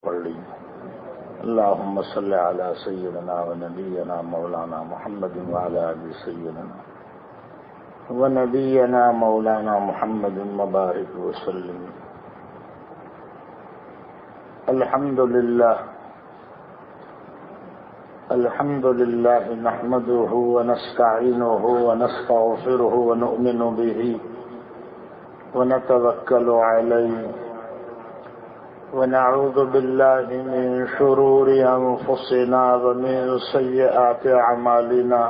پڑھ لی۔ اللهم صل على سيدنا ونبينا مولانا محمد وعلى آل سيدنا ونبينا مولانا محمد وبارك وسلم۔ الحمد لله نحمده ونستعينه ونستغفره ونؤمن به ونتوكل عليه ونعوذ بالله من شرور أنفسنا ومن سيئات أعمالنا،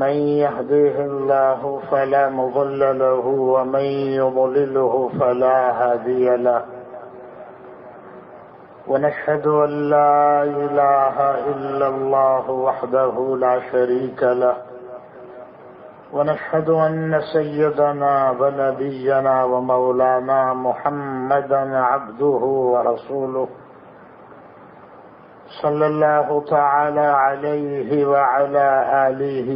من يهده الله فلا مضل له ومن يضلله فلا هادي له، ونشهد أن لا إله إلا الله وحده لا شريك له، ونشهد أن سيدنا ونبينا ومولانا محمدا عبده ورسوله صلى الله تعالى عليه وعلى آله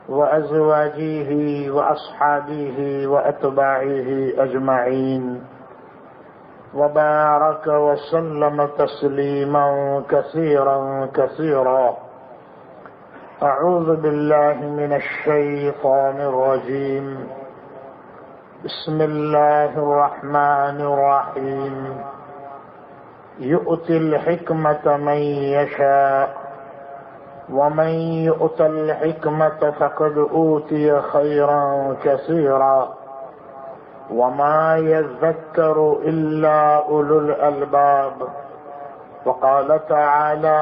وأزواجه وأصحابه وأتباعه أجمعين، وبارك وسلم تسليما كثيرا كثيرا۔ أعوذ بالله من الشيطان الرجيم، بسم الله الرحمن الرحيم، يؤتي الحكمة من يشاء ومن يؤت الحكمة فقد أوتي خيرا كثيرا وما يذكر إلا أولو الألباب۔ وقال تعالى: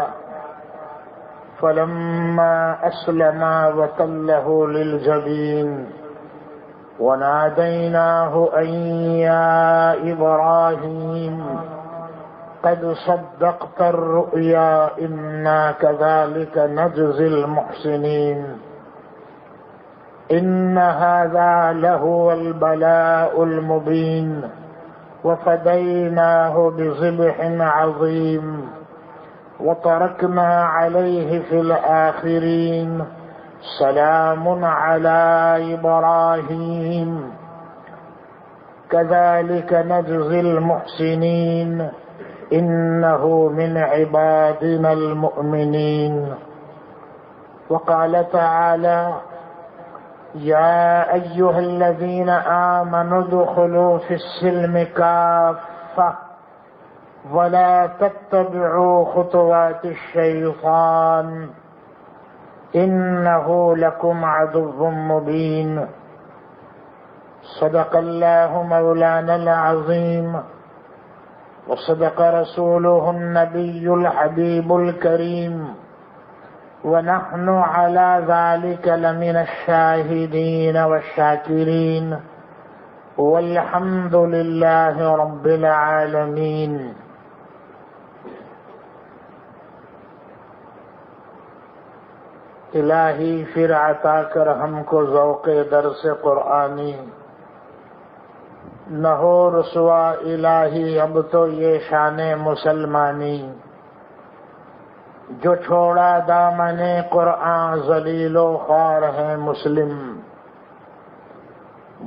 فلما أسلما وتله للجبين وناديناه أن يا إبراهيم قد صدقت الرؤيا إنا كذلك نجزي المحسنين، إن هذا لهو البلاء المبين، وفديناه بذبح عظيم، وتركنا عليه في الآخرين، سلام على إبراهيم كذلك نجزي المحسنين، إنه من عبادنا المؤمنين۔ وقال تعالى: يا أيها الذين آمنوا ادخلوا في السلم كافة ولا تتبعوا خطوات الشيطان إنه لكم عدو مبين۔ صدق الله مولانا العظيم، وصدق رسوله النبي الحبيب الكريم، ونحن على ذلك لمن الشاهدين والشاكرين، والحمد لله رب العالمين۔ الہی پھر عطا کر ہم کو ذوق درس قرآنی، نہ ہو رسوا الہی اب تو یہ شان مسلمانی، جو چھوڑا دامن قرآن ذلیل و خوار ہے مسلم،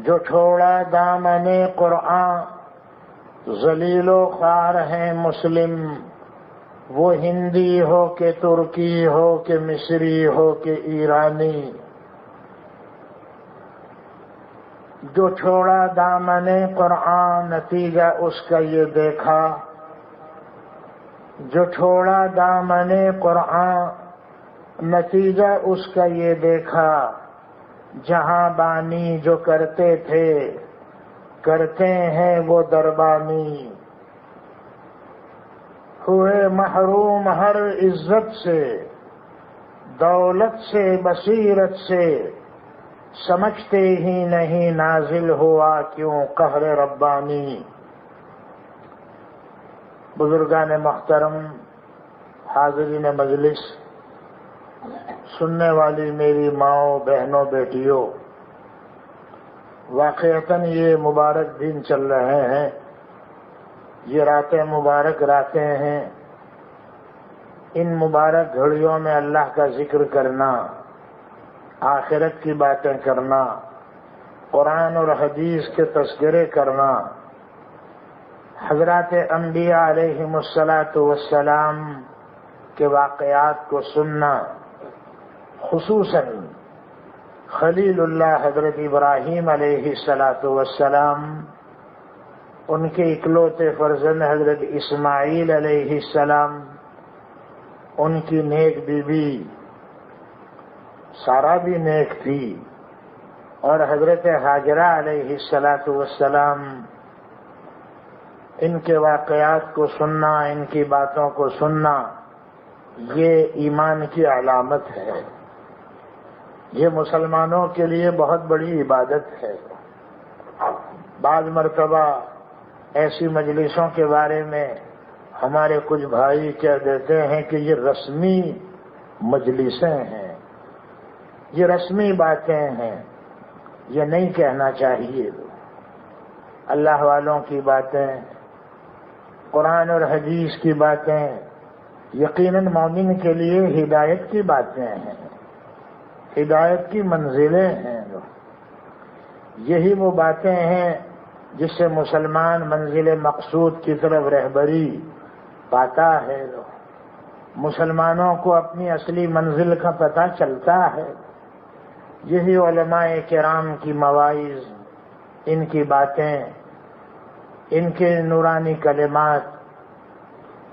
جو چھوڑا دامن قرآن ذلیل و خوار ہے مسلم، وہ ہندی ہو کہ ترکی ہو کہ مصری ہو کہ ایرانی، جو چھوڑا دامن قرآن نتیجہ اس کا یہ دیکھا، جو چھوڑا دامن قرآن نتیجہ اس کا یہ دیکھا، جہاں بانی جو کرتے تھے کرتے ہیں وہ دربانی، ہوئے محروم ہر عزت سے دولت سے بصیرت سے، سمجھتے ہی نہیں نازل ہوا کیوں قہر ربانی۔ بزرگان محترم، حاضرین مجلس، سننے والی میری ماؤں، بہنوں، بیٹیوں، واقعتاً یہ مبارک دن چل رہے ہیں، یہ راتیں مبارک راتیں ہیں، ان مبارک گھڑیوں میں اللہ کا ذکر کرنا، آخرت کی باتیں کرنا، قرآن اور حدیث کے تذکرے کرنا، حضرات انبیاء علیہم الصلاۃ والسلام کے واقعات کو سننا، خصوصاً خلیل اللہ حضرت ابراہیم علیہ الصلاۃ والسلام، ان کے اکلوتے فرزند حضرت اسماعیل علیہ السلام، ان کی نیک بیوی سارا بھی نیک تھی، اور حضرت ہاجرہ علیہ الصلاۃ والسلام، ان کے واقعات کو سننا، ان کی باتوں کو سننا، یہ ایمان کی علامت ہے، یہ مسلمانوں کے لیے بہت بڑی عبادت ہے۔ بعض مرتبہ ایسی مجلسوں کے بارے میں ہمارے کچھ بھائی کہہ دیتے ہیں کہ یہ رسمی مجلسیں ہیں، یہ رسمی باتیں ہیں، یہ نہیں کہنا چاہیے۔ اللہ والوں کی باتیں، قرآن اور حدیث کی باتیں یقیناً مومن کے لیے ہدایت کی باتیں ہیں، ہدایت کی منزلیں ہیں۔ یہی وہ باتیں ہیں جس سے مسلمان منزل مقصود کی طرف رہبری پاتا ہے، مسلمانوں کو اپنی اصلی منزل کا پتہ چلتا ہے۔ یہی علماء کرام کی مواعظ، ان کی باتیں، ان کے نورانی کلمات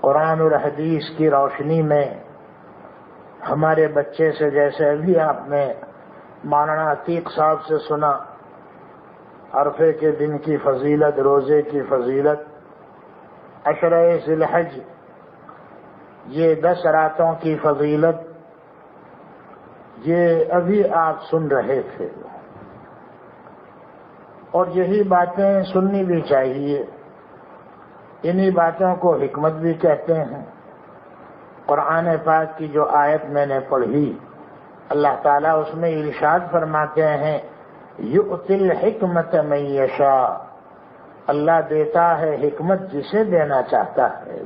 قرآن اور حدیث کی روشنی میں ہمارے بچے سے، جیسے ابھی آپ نے مولانا عتیق صاحب سے سنا، عرفے کے دن کی فضیلت، روزے کی فضیلت، عشرہ ذی الحج، یہ 10 راتوں کی فضیلت، یہ ابھی آپ سن رہے تھے، اور یہی باتیں سننی بھی چاہیے۔ انہی باتوں کو حکمت بھی کہتے ہیں۔ قرآن پاک کی جو آیت میں نے پڑھی، اللہ تعالیٰ اس میں ارشاد فرماتے ہیں یؤتی الحکمت من یشاء، اللہ دیتا ہے حکمت جسے دینا چاہتا ہے۔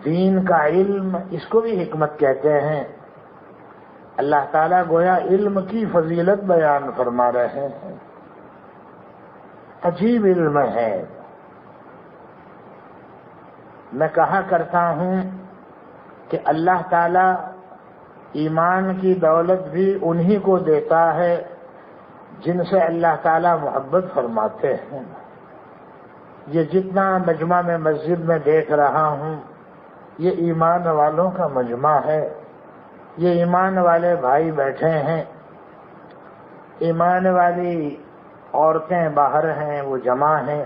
دین کا علم، اس کو بھی حکمت کہتے ہیں۔ اللہ تعالیٰ گویا علم کی فضیلت بیان فرما رہے ہیں، عجیب علم ہے۔ میں کہا کرتا ہوں کہ اللہ تعالیٰ ایمان کی دولت بھی انہی کو دیتا ہے جن سے اللہ تعالیٰ محبت فرماتے ہیں۔ یہ جتنا مجمع میں مسجد میں دیکھ رہا ہوں، یہ ایمان والوں کا مجمع ہے، یہ ایمان والے بھائی بیٹھے ہیں، ایمان والی عورتیں باہر ہیں، وہ جمع ہیں،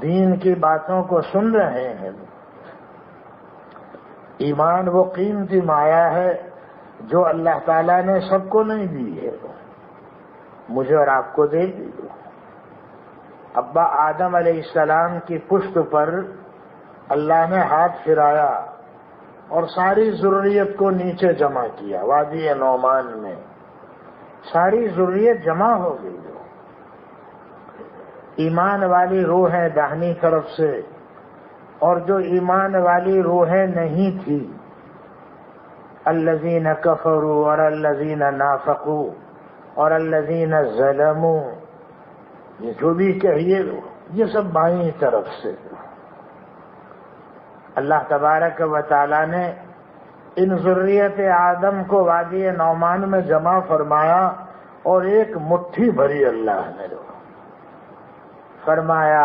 دین کی باتوں کو سن رہے ہیں۔ ایمان وہ قیمتی مایا ہے جو اللہ تعالیٰ نے سب کو نہیں دی ہے، مجھے اور آپ کو دے دی۔ ابا آدم علیہ السلام کی پشت پر اللہ نے ہاتھ پھرایا اور ساری ذریت کو نیچے جمع کیا، وادی نعمان میں ساری ذریت جمع ہو گئی۔ ایمان والی روحیں داہنی طرف سے، اور جو ایمان والی روحیں نہیں تھی، الذین کفروا اور الذین نافقوا اور الذین ظلموا، یہ جو بھی کہیے یہ سب بائیں طرف سے۔ اللہ تبارک و تعالی نے ان ذریت آدم کو وادی نعمان میں جمع فرمایا، اور ایک مٹھی بھری اللہ نے فرمایا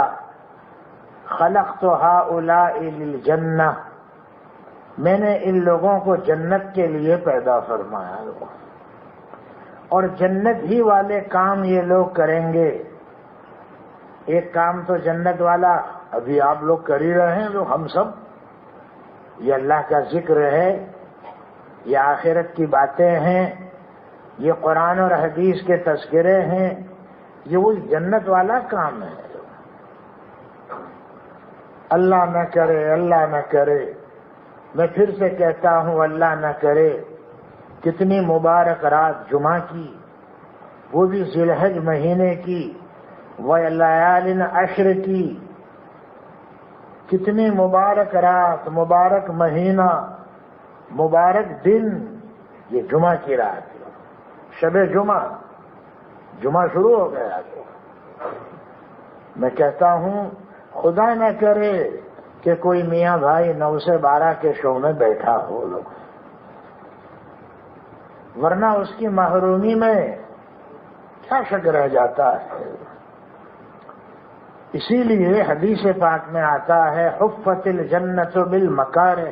خلقت ہؤلاء للجنہ، میں نے ان لوگوں کو جنت کے لیے پیدا فرمایا، اور جنت ہی والے کام یہ لوگ کریں گے۔ ایک کام تو جنت والا ابھی آپ لوگ کر ہی رہے ہیں، جو ہم سب، یہ اللہ کا ذکر ہے، یہ آخرت کی باتیں ہیں، یہ قرآن اور حدیث کے تذکرے ہیں، یہ وہی جنت والا کام ہے۔ اللہ نہ کرے، اللہ نہ کرے، میں پھر سے کہتا ہوں اللہ نہ کرے، کتنی مبارک رات جمعہ کی، وہ بھی ذی الحج مہینے کی، وَلَيَالٍ عَشْرٍ کی، کتنی مبارک رات، مبارک مہینہ، مبارک دن، یہ جمعہ کی رات ہے، شب جمعہ، جمعہ شروع ہو گیا۔ میں کہتا ہوں خدا نہ کرے کہ کوئی میاں بھائی 9 سے 12 کے شو میں بیٹھا ہو لوگ، ورنہ اس کی محرومی میں کیا شک رہ جاتا ہے۔ اسی لیے حدیث پاک میں آتا ہے حفت الجنت بالمکارہ،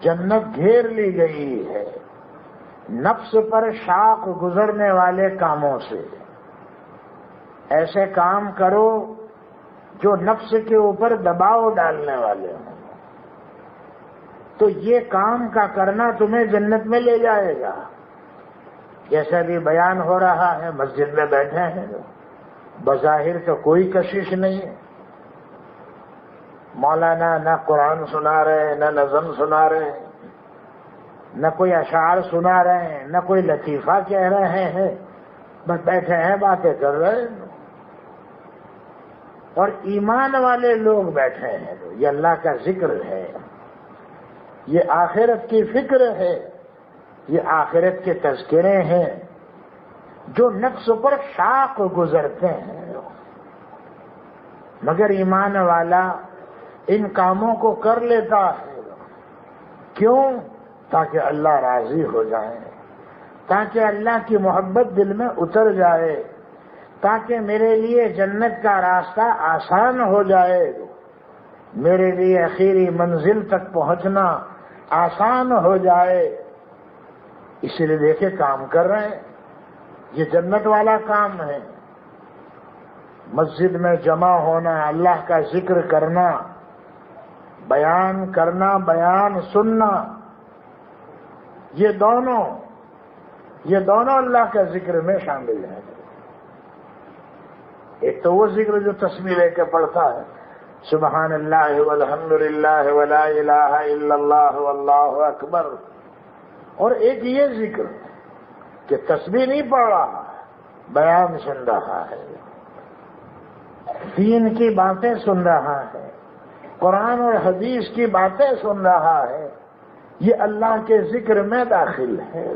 جنت گھیر لی گئی ہے نفس پر شاق گزرنے والے کاموں سے۔ ایسے کام کرو جو نفس کے اوپر دباؤ ڈالنے والے ہوں، تو یہ کام کا کرنا تمہیں جنت میں لے جائے گا۔ جیسے بھی بیان ہو رہا ہے، مسجد میں بیٹھے ہیں، بظاہر تو کوئی کشش نہیں ہے، مولانا نہ قرآن سنا رہے، نہ نظم سنا رہے، نہ کوئی اشعار سنا رہے ہیں، نہ کوئی لطیفہ کہہ رہے ہیں، بس بیٹھے ہیں باتیں کر رہے ہیں۔ اور ایمان والے لوگ بیٹھے ہیں، یہ اللہ کا ذکر ہے، یہ آخرت کی فکر ہے، یہ آخرت کے تذکرے ہیں جو نفس پر شاق گزرتے ہیں۔ مگر ایمان والا ان کاموں کو کر لیتا ہے، کیوں؟ تاکہ اللہ راضی ہو جائے، تاکہ اللہ کی محبت دل میں اتر جائے، تاکہ میرے لیے جنت کا راستہ آسان ہو جائے، میرے لیے آخری منزل تک پہنچنا آسان ہو جائے۔ اس لیے دیکھے کام کر رہے ہیں، یہ جنت والا کام ہے۔ مسجد میں جمع ہونا، اللہ کا ذکر کرنا، بیان کرنا، بیان سننا، یہ دونوں اللہ کا ذکر میں شامل ہیں۔ ایک تو وہ ذکر جو تسبیح لے کے پڑھتا ہے، سبحان اللہ والحمد للہ ولا الہ الا اللہ واللہ اکبر، اور ایک یہ ذکر کہ تسبیح نہیں پڑھ رہا، بیان سن رہا ہے، دین کی باتیں سن رہا ہے، قرآن اور حدیث کی باتیں سن رہا ہے، یہ اللہ کے ذکر میں داخل ہے۔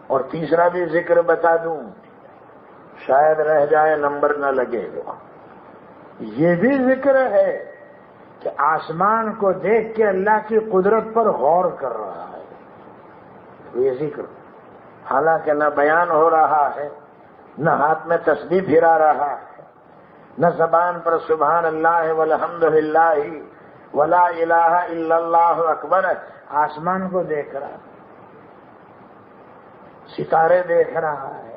اور تیسرا بھی ذکر بتا دوں، شاید رہ جائے، نمبر نہ لگے گا، یہ بھی ذکر ہے کہ آسمان کو دیکھ کے اللہ کی قدرت پر غور کر رہا ہے، یہ ذکر۔ حالانکہ نہ بیان ہو رہا ہے، نہ ہاتھ میں تسبیح پھرا رہا ہے، نہ زبان پر سبحان اللہ والحمد للہ ولا الہ الا اللہ اکبر ہے، آسمان کو دیکھ رہا ہے، ستارے دیکھ رہا ہے،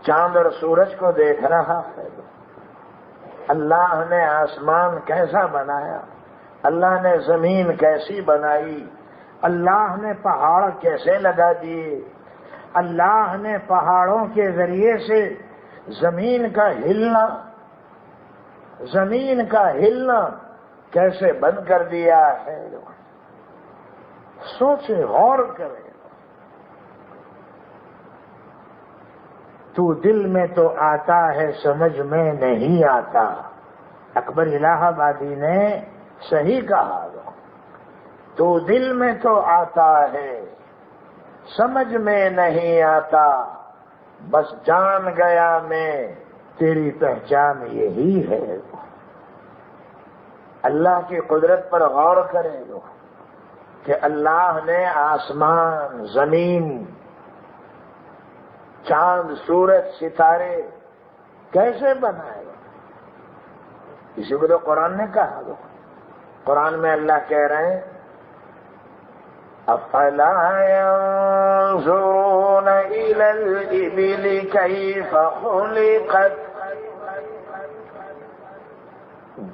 چاند اور سورج کو دیکھ رہا ہے۔ اللہ نے آسمان کیسا بنایا، اللہ نے زمین کیسی بنائی، اللہ نے پہاڑ کیسے لگا دیے، اللہ نے پہاڑوں کے ذریعے سے زمین کا ہلنا کیسے بند کر دیا ہے۔ سوچے، غور کرے، تو دل میں تو آتا ہے سمجھ میں نہیں آتا۔ اکبر الہ آبادی نے صحیح کہا، تو دل میں تو آتا ہے سمجھ میں نہیں آتا، بس جان گیا میں تیری پہچان یہی ہے۔ اللہ کی قدرت پر غور کرے گا کہ اللہ نے آسمان، زمین، چاند، سورج، ستارے کیسے بنائے گا۔ اسی کو تو قرآن نے کہا، قرآن میں اللہ کہہ رہے ہیں افلا ينظرون الى الابل كيف خلقت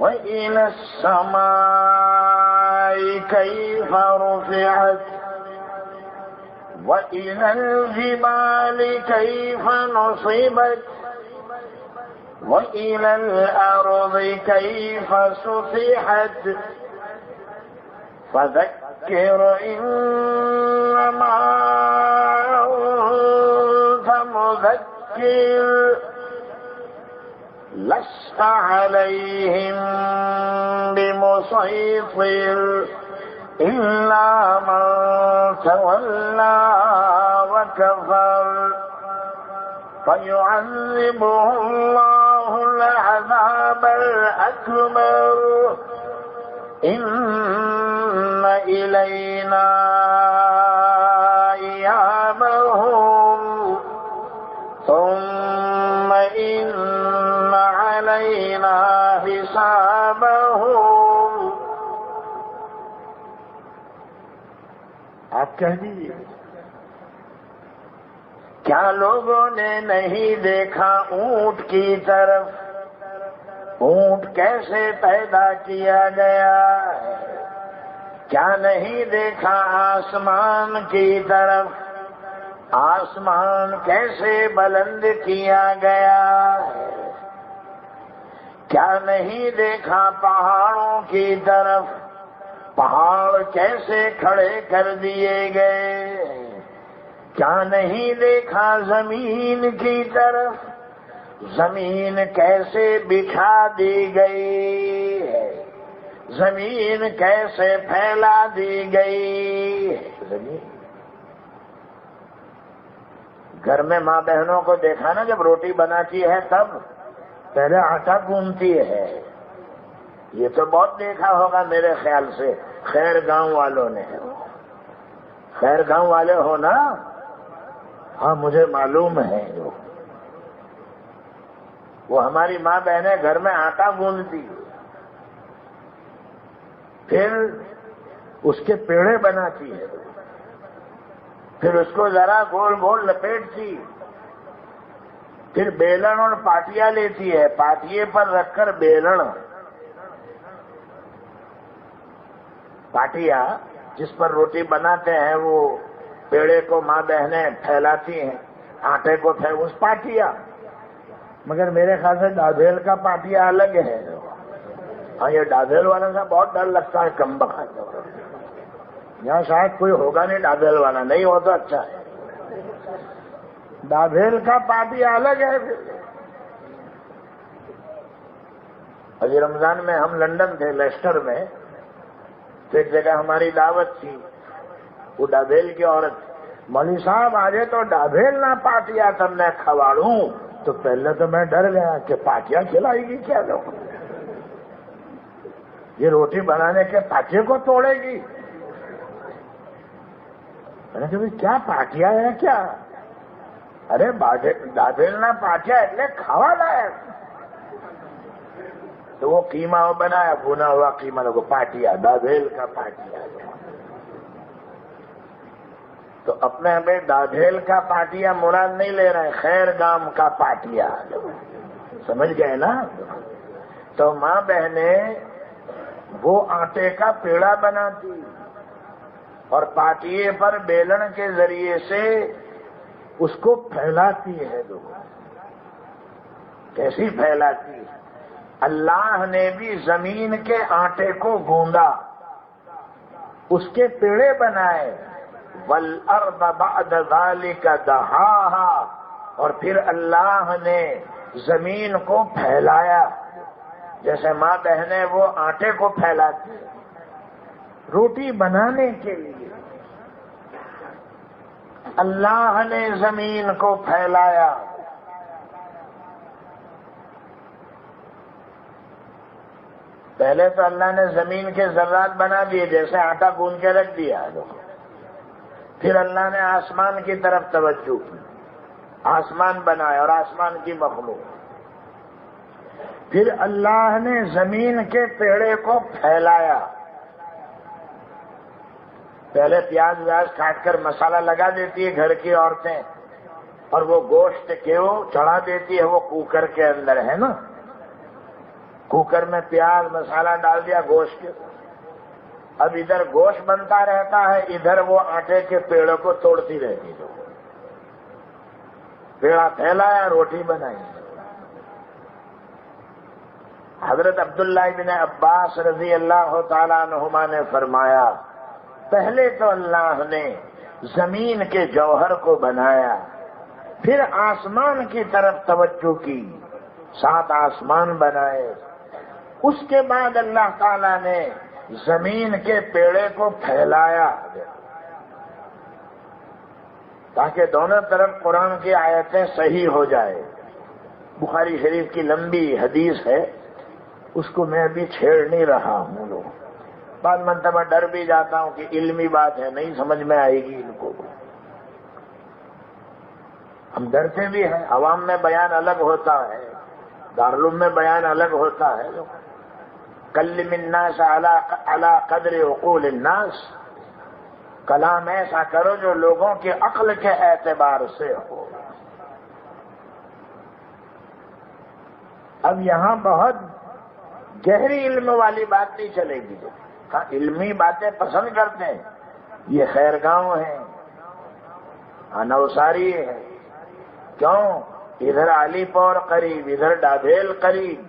والى السماء كيف رفعت وإلى الجبال كيف نصبت وإلى الأرض كيف سطحت فذكر إنما أنت مذكر لست عليهم بمسيطر إلا من تولى وكفر فَيُعَذِّبُهُ اللَّهُ الْعَذَابَ الْأَكْبَرَ إِنَّ إِلَيْنَا إِيَابَهُمْ ثُمَّ إِنَّ عَلَيْنَا حِسَابَهُمْ. آپ کہہ دیجیے، کیا لوگوں نے نہیں دیکھا اونٹ کی طرف؟ اونٹ کیسے پیدا کیا گیا؟ کیا نہیں دیکھا آسمان کی طرف؟ آسمان کیسے بلند کیا گیا؟ کیا نہیں دیکھا پہاڑوں کی طرف؟ پہاڑ کیسے کھڑے کر دیے گئے؟ کیا نہیں دیکھا زمین کی طرف؟ زمین کیسے بچھا دی گئی ہے؟ زمین کیسے پھیلا دی گئی ہے؟ زمین گھر میں ماں بہنوں کو دیکھا نا، جب روٹی بناتی ہے تب پہلے آٹا گوندتی ہے. یہ تو بہت دیکھا ہوگا میرے خیال سے. خیر گاؤں والوں نے، خیر گاؤں والے ہو نا؟ ہاں مجھے معلوم ہے. وہ ہماری ماں بہنیں گھر میں آٹا گوندتی، پھر اس کے پیڑے بناتی ہے، پھر اس کو ذرا گول گول لپیٹتی، پھر بیلن اور پاٹیا لیتی ہے، پاٹیے پر رکھ کر بیلن، پاٹیا جس پر روٹی بناتے ہیں وہ پیڑے کو ماں بہنیں پھیلاتی ہیں، آٹے کو اس پاٹیا. مگر میرے خیال سے ڈابھیل کا پاٹیا الگ ہے. ہاں یہ ڈابھیل والا سا بہت ڈر لگتا ہے، کم بخت. یہاں شاید کوئی ہوگا نہیں ڈابھیل والا، نہیں ہو تو اچھا ہے. ڈابھیل کا پاٹیا الگ ہے. ابھی رمضان میں ہم لندن تھے، لیسٹر میں، تو ایک جگہ ہماری دعوت تھی. وہ ڈابھیل کی عورت، مولوی صاحب آجے تو ڈابھیل نہ پاٹیا تم نے کھواڑوں. تو پہلے تو میں ڈر گیا کہ پاٹیا کھلائے گی کیا لوگ، یہ روٹی بنانے کے پاٹے کو توڑے گی. میں نے کہا کیا پاٹیا ہے کیا؟ ارے ڈابھیل نہ پاٹیا એટલે ખાવા લાયક. تو وہ قیمہ بنایا، بھونا ہوا قیمہ کو پاٹیا، ڈابھیل کا پاٹیا. تو اپنے ہمیں ڈابھیل کا پاٹیا مراد نہیں لے رہے، خیر گام کا پاٹیا. سمجھ گئے نا؟ تو ماں بہنیں وہ آٹے کا پیڑا بناتی اور پاٹیے پر بیلن کے ذریعے سے اس کو پھیلاتی ہے. کیسی پھیلاتی ہے؟ اللہ نے بھی زمین کے آٹے کو گوندا، اس کے پیڑے بنائے. وَالْأَرْضَ بَعْدَ ذَلِكَ دَحَاهَا، اور پھر اللہ نے زمین کو پھیلایا. جیسے ماں بہنیں وہ آٹے کو پھیلاتی روٹی بنانے کے لیے، اللہ نے زمین کو پھیلایا. پہلے تو اللہ نے زمین کے ذرات بنا دیے، جیسے آٹا گوندھ کے رکھ دیا. پھر اللہ نے آسمان کی طرف توجہ کی، آسمان بنایا اور آسمان کی مخلوق. پھر اللہ نے زمین کے پیڑے کو پھیلایا. پہلے پیاز ویاز کاٹ کر مسالہ لگا دیتی ہے گھر کی عورتیں، اور وہ گوشت کیوں چڑھا دیتی ہے وہ کوکر کے اندر، ہے نا؟ کوکر میں پیاز مسالہ ڈال دیا گوشت کے، اب ادھر گوشت بنتا رہتا ہے، ادھر وہ آٹے کے پیڑوں کو توڑتی رہتی ہے. پیڑا پھیلایا، روٹی بنائی. حضرت عبداللہ بن عباس رضی اللہ تعالیٰ عنہما نے فرمایا، پہلے تو اللہ نے زمین کے جوہر کو بنایا، پھر آسمان کی طرف توجہ کی، 7 آسمان بنائے. اس کے بعد اللہ تعالیٰ نے زمین کے پیڑے کو پھیلایا. تاکہ دونوں طرف قرآن کی آیتیں صحیح ہو جائے۔ بخاری شریف کی لمبی حدیث ہے، اس کو میں ابھی چھیڑ نہیں رہا ہوں۔ لوگ بعض مرتبہ ڈر بھی جاتا ہوں کہ علمی بات ہے، نہیں سمجھ میں آئے گی ان کو، ہم ڈرتے بھی ہیں۔ عوام میں بیان الگ ہوتا ہے، دارالعلوم میں بیان الگ ہوتا ہے۔ کلم الناس علی قدر عقول الناس، کلام ایسا کرو جو لوگوں کی عقل کے اعتبار سے ہو۔ اب یہاں بہت گہری علم والی بات نہیں چلے گی۔ ہاں علمی باتیں پسند کرتے ہیں، یہ خیرگاؤں ہے، نوساری ہے، کیوں؟ ادھر علی پور قریب، ادھر ڈابھیل قریب،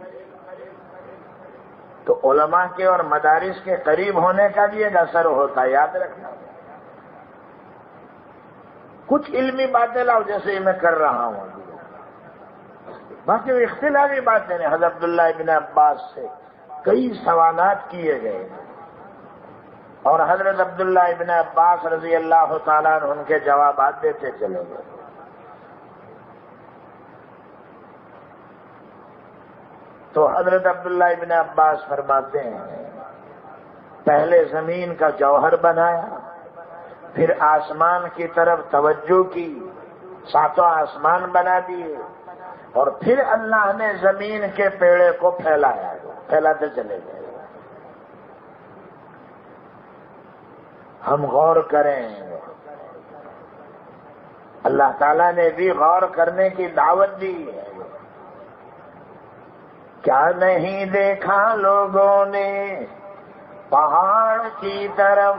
تو علماء کے اور مدارس کے قریب ہونے کا بھی ایک اثر ہوتا ہے، یاد رکھنا۔ کچھ علمی باتیں لاؤ جیسے میں کر رہا ہوں، باقی اختلافی باتیں ہیں۔ حضرت عبداللہ ابن عباس سے کئی سوالات کیے گئے اور حضرت عبداللہ ابن عباس رضی اللہ تعالیٰ عنہ ان کے جوابات دیتے چلے گئے۔ تو حضرت عبداللہ ابن عباس فرماتے ہیں، پہلے زمین کا جوہر بنایا، پھر آسمان کی طرف توجہ کی، ساتوں آسمان بنا دیے، اور پھر اللہ نے زمین کے پیڑے کو پھیلایا، پھیلاتے چلے گئے۔ ہم غور کریں، اللہ تعالیٰ نے بھی غور کرنے کی دعوت دی ہے۔ کیا نہیں دیکھا لوگوں نے پہاڑ کی طرف،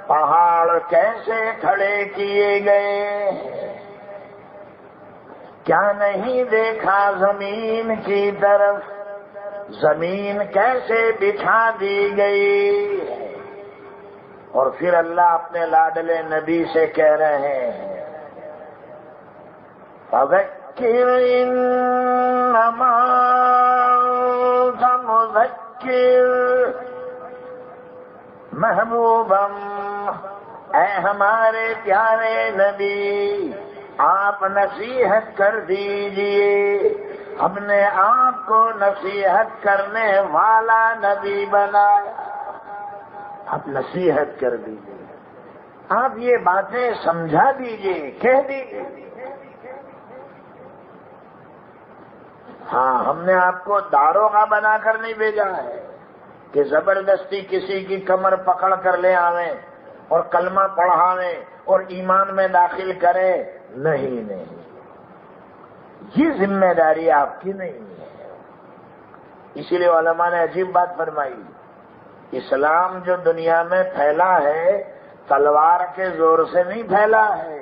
پہاڑ کیسے کھڑے کیے گئے؟ کیا نہیں دیکھا زمین کی طرف، زمین کیسے بچھا دی گئی؟ اور پھر اللہ اپنے لاڈلے نبی سے کہہ رہے ہیں، فذکر انما انت مذکر، محبوبم اے ہمارے پیارے نبی آپ نصیحت کر دیجئے، ہم نے آپ کو نصیحت کرنے والا نبی بنایا، آپ نصیحت کر دیجئے، آپ یہ باتیں سمجھا دیجئے، کہہ دیجئے۔ ہاں ہم نے آپ کو داروغہ بنا کر نہیں بھیجا ہے کہ زبردستی کسی کی کمر پکڑ کر لے آویں اور کلمہ پڑھاویں اور ایمان میں داخل کریں، نہیں، یہ ذمہ داری آپ کی نہیں ہے۔ اسی لیے علماء نے عجیب بات فرمائی، اسلام جو دنیا میں پھیلا ہے تلوار کے زور سے نہیں پھیلا ہے،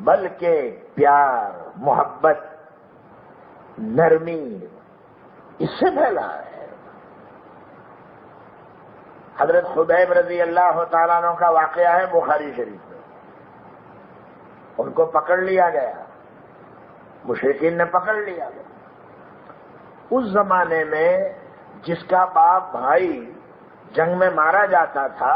بلکہ پیار، محبت، نرمی، اس سے پھیلا ہے۔ حضرت خبیب رضی اللہ تعالیٰ عنہ کا واقعہ ہے بخاری شریف میں، ان کو پکڑ لیا گیا، مشرکین نے پکڑ لیا گیا۔ اس زمانے میں جس کا باپ بھائی جنگ میں مارا جاتا تھا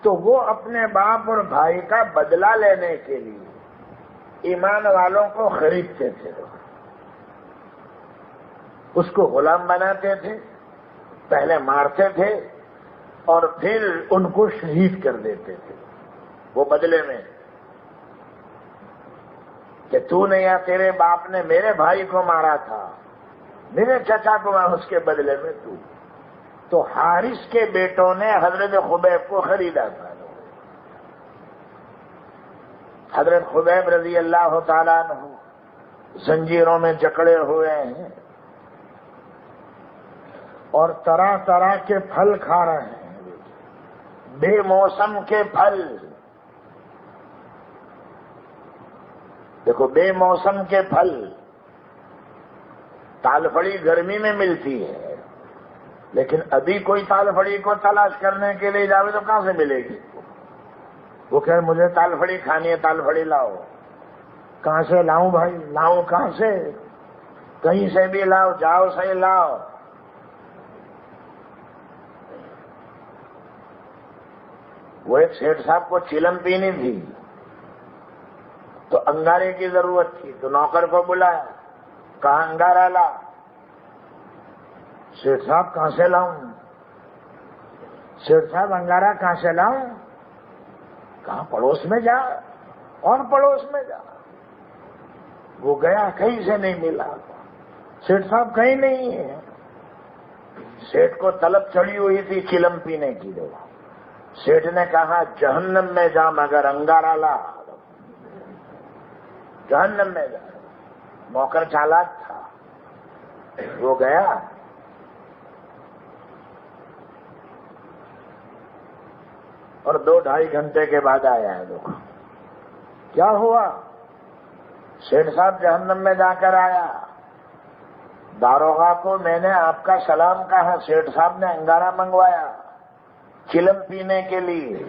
تو وہ اپنے باپ اور بھائی کا بدلہ لینے کے لیے ایمان والوں کو خریدتے تھے، اس کو غلام بناتے تھے، پہلے مارتے تھے اور پھر ان کو شہید کر دیتے تھے، وہ بدلے میں کہ تو نے یا تیرے باپ نے میرے بھائی کو مارا تھا، میرے چچا کو مارا، اس کے بدلے میں تو حارث کے بیٹوں نے حضرت خبیب کو خریدا تھا۔ حضرت خبیب رضی اللہ تعالیٰ عنہ زنجیروں میں جکڑے ہوئے ہیں اور طرح طرح کے پھل کھا رہے ہیں، بے موسم کے پھل۔ دیکھو بے موسم کے پھل، تال پھڑی گرمی میں ملتی ہے، لیکن ابھی کوئی تال پھڑی کو تلاش کرنے کے لیے جاوے تو کہاں سے ملے گی؟ وہ کہے مجھے تال پھڑی کھانی ہے، تال پھڑی لاؤ۔ کہاں سے لاؤں بھائی؟ لاؤں کہاں سے؟ کہیں سے بھی لاؤ، جاؤ سے لاؤ۔ وہ ایک سیٹھ صاحب کو چیلم پینی تھی، تو انگارے کی ضرورت تھی تو نوکر کو بلایا، کہا انگارا لا۔ سیٹھ صاحب کہاں سے لاؤں؟ سیٹھ صاحب انگارا کہاں سے لاؤں؟ کہاں پڑوس میں جا، اور پڑوس میں جا۔ وہ گیا، کہیں سے نہیں ملا۔ سیٹھ صاحب کہیں نہیں ہے۔ سیٹھ کو طلب چڑھی ہوئی تھی چلم پینے کی۔ سیٹھ نے کہا جہنم میں جا مگر انگارا لا، جہنم میں جا۔ نوکر چالاک تھا، وہ گیا، اور 2-2.5 گھنٹے کے بعد آیا ہے۔ دیکھو کیا ہوا، سیٹھ صاحب جہنم میں جا کر آیا۔ داروغہ کو میں نے آپ کا سلام کہا، سیٹھ صاحب نے انگارا منگوایا چلم پینے کے لیے،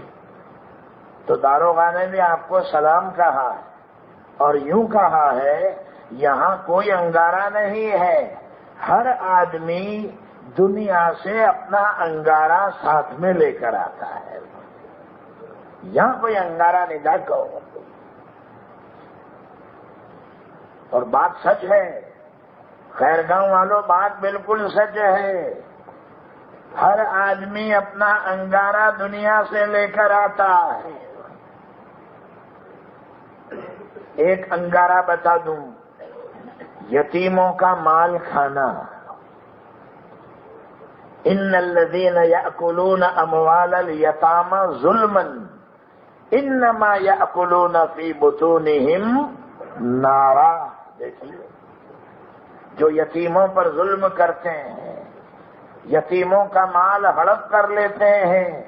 تو داروغہ نے بھی آپ کو سلام کہا اور یوں کہا ہے یہاں کوئی انگارا نہیں ہے، ہر آدمی دنیا سے اپنا انگارا ساتھ میں لے کر آتا ہے، یہاں کوئی انگارا نہیں جا کہو۔ اور بات سچ ہے، خیر گاؤں والوں، بات بالکل سچ ہے، ہر آدمی اپنا انگارا دنیا سے لے کر آتا ہے۔ ایک انگارا بتا دوں، یتیموں کا مال کھانا۔ ان الذین یأکلون اموال الیتامی ظلما انما یأکلون فی بطونہم نارا۔ دیکھیے، جو یتیموں پر ظلم کرتے ہیں، یتیموں کا مال ہڑپ کر لیتے ہیں،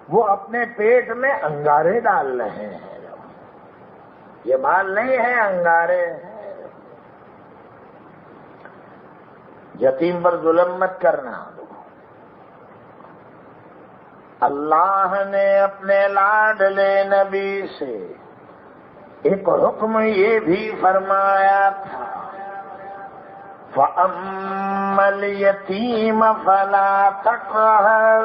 وہ اپنے پیٹ میں انگارے ڈال رہے ہیں۔ یہ مال نہیں ہے، انگارے ہیں۔ یتیم پر ظلم مت کرنا۔ اللہ نے اپنے لاڈلے نبی سے ایک حکم یہ بھی فرمایا تھا، فَأَمَّا الْيَتِيمَ فَلَا تَقْهَرْ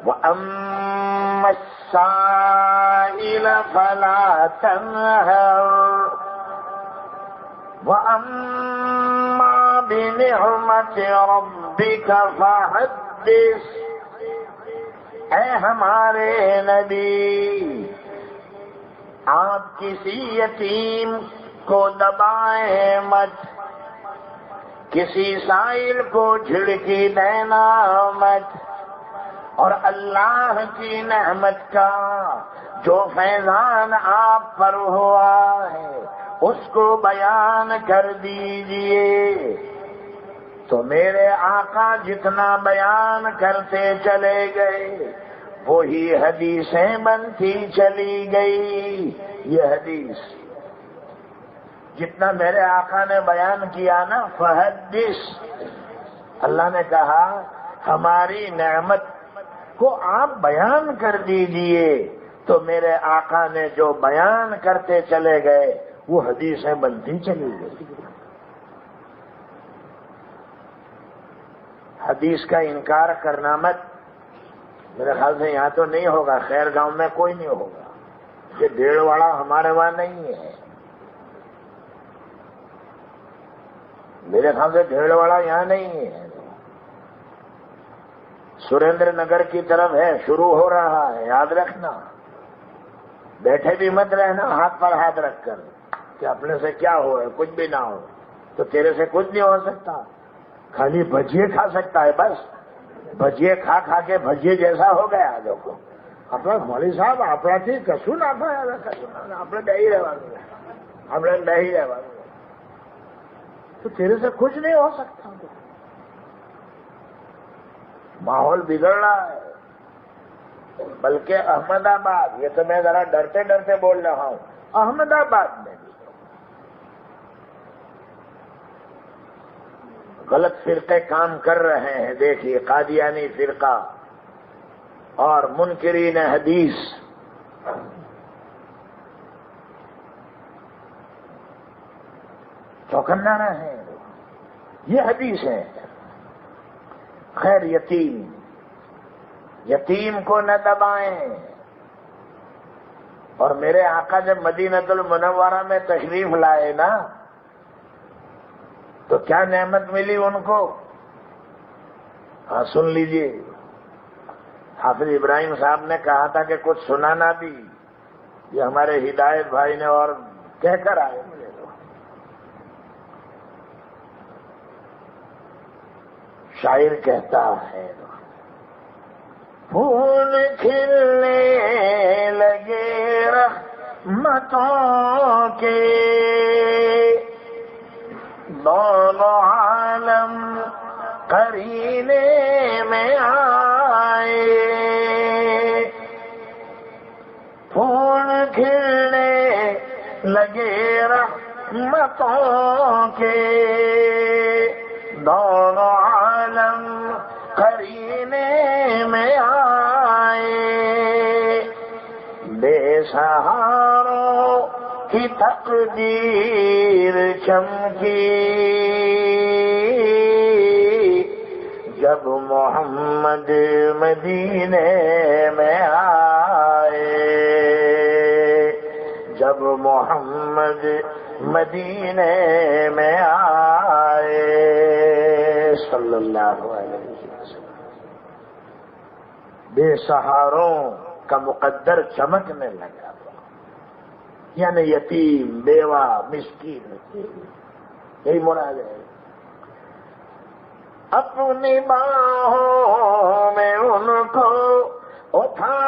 وَأَمَّا السَّائِلَ فَلَا تَنْهَرْ وَأَمَّا بِنِعْمَةِ رَبِّكَ فَحَدِّثْ۔ اے ہمارے نبی، آپ کسی یتیم کو دبائیں مت، کسی سائل کو جھڑکی دینا مت، اور اللہ کی نعمت کا جو فیضان آپ پر ہوا ہے اس کو بیان کر دیجئے۔ تو میرے آقا جتنا بیان کرتے چلے گئے وہی حدیثیں بنتی چلی گئی۔ یہ حدیث جتنا میرے آقا نے بیان کیا نا، فحدث، اللہ نے کہا ہماری نعمت کو آپ بیان کر دیجئے، تو میرے آقا نے جو بیان کرتے چلے گئے وہ حدیثیں بنتی چلی گئی۔ حدیث کا انکار کرنا مت۔ میرے خیال سے یہاں تو نہیں ہوگا، خیر گاؤں میں کوئی نہیں ہوگا، یہ بھیڑ واڑا ہمارے وہاں نہیں ہے۔ میرے خیال سے بھیڑ واڑا یہاں نہیں ہے، سریندر نگر کی طرف ہے، شروع ہو رہا ہے، یاد رکھنا۔ بیٹھے بھی مت رہنا ہاتھ پر ہاتھ رکھ کر کہ اپنے سے کیا ہو ہے، کچھ بھی نہ ہو، تو تیرے سے کچھ نہیں ہو سکتا، خالی بھجیے کھا سکتا ہے، بس بھجیے کھا کھا کے بھجیے جیسا ہو گیا۔ دیکھو اپنا مولوی صاحب اپنا تھی کسون اپنے دہی رہا تو تیرے سے کچھ نہیں ہو سکتا۔ ماحول بگڑ رہا ہے، بلکہ احمد آباد، یہ تو میں ذرا ڈرتے ڈرتے بول رہا ہوں، احمد آباد میں بھی غلط فرقے کام کر رہے ہیں۔ دیکھیے قادیانی فرقہ اور منکرین حدیث، چوکنا رہے ہیں۔ یہ حدیث ہے۔ خیر یتیم کو نہ دبائیں، اور میرے آقا جب مدینۃ المنورہ میں تشریف لائے نا تو کیا نعمت ملی ان کو؟ ہاں سن لیجئے، حافظ ابراہیم صاحب نے کہا تھا کہ کچھ سنانا بھی، یہ ہمارے ہدایت بھائی نے اور کہہ کر آئے مجھے تو۔ شاعر کہتا ہے پھول کھلنے لگے رحمتوں کے، دونوں عالم قرینے میں آئے، پھول کھلنے لگے رحمتوں کے، دونوں عالم قرینے میں آئے، بے سہاروں کی تقدیر چمکی جب محمد مدینے میں آئے، جب محمد مدینے میں آئے صلی اللہ علیہ وسلم۔ بے سہاروں کا مقدر چمکنے لگا، یعنی یتیم، بیوہ، مسکین، یہی مراد ہے۔ اپنی باہوں میں ان کو اٹھا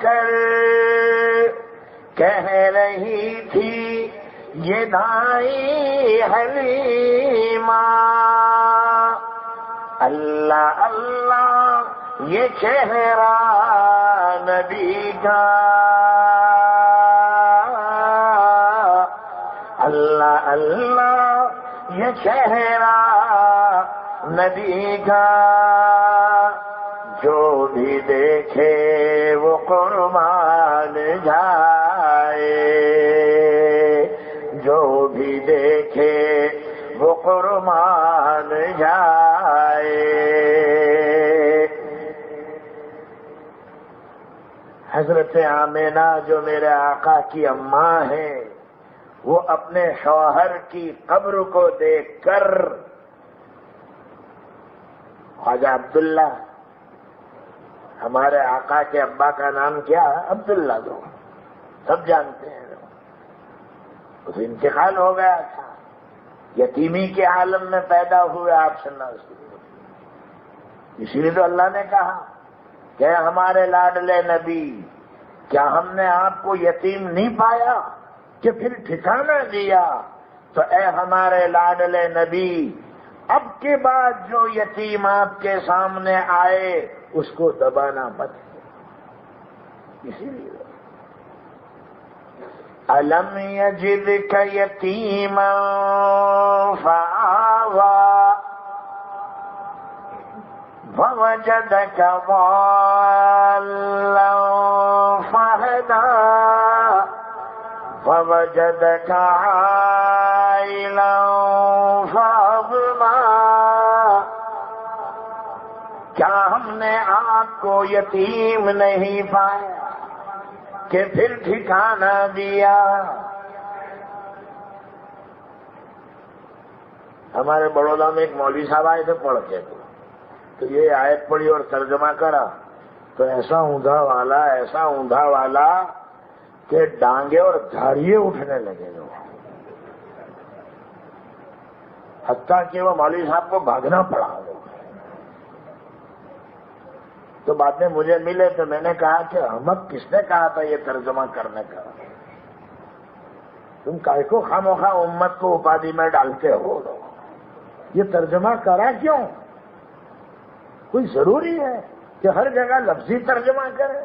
کر کہہ رہی تھی یہ دائی حلیمہ، اللہ اللہ یہ چہرہ نبی کا، اللہ اللہ یہ چہرہ نبی کا، جو بھی دیکھے وہ قربان جائے، جو بھی دیکھے وہ قربان جائے۔ حضرت آمینہ جو میرے آقا کی اماں ہیں، وہ اپنے شوہر کی قبر کو دیکھ کر، خواجہ عبداللہ، ہمارے آقا کے ابا کا نام کیا؟ عبداللہ، دو سب جانتے ہیں، اس انتقال ہو گیا تھا، یتیمی کے عالم میں پیدا ہوئے آپ صلی اللہ علیہ وسلم۔ اسی لیے تو اللہ نے کہا کہ ہمارے لاڈلے نبی، کیا ہم نے آپ کو یتیم نہیں پایا کہ پھر ٹھکانہ دیا؟ تو اے ہمارے لاڈلے نبی، اب کے بعد جو یتیم آپ کے سامنے آئے اس کو دبانا مت، اسی لیے أَلَمْ يَجِدْكَ يَتِيمًا فَآوَىٰ وَوَجَدَكَ ضَالًّا فَهَدَىٰ وَوَجَدَكَ عَائِلًا فَأَغْنَىٰ۔ کیا ہم نے آپ کو یتیم نہیں پایا کہ پھر ٹھکانہ دیا؟ ہمارے بڑودہ میں ایک مولوی صاحب آئے تھے پڑھ کے، تو یہ آیت پڑھی اور ترجمہ کرا، تو ایسا اوندا والا، ایسا اوندا والا کہ ڈانگے اور دھاڑیے اٹھنے لگے لوگ، حتیٰ کہ وہ مولوی صاحب کو بھاگنا پڑا۔ تو بعد میں مجھے ملے تو میں نے کہا کہ احمد کس نے کہا تھا یہ ترجمہ کرنے کا؟ تم کائے کو خاموخواہ امت کو اپادی میں ڈالتے ہو؟ یہ ترجمہ کرا کیوں؟ کوئی ضروری ہے کہ ہر جگہ لفظی ترجمہ کرے؟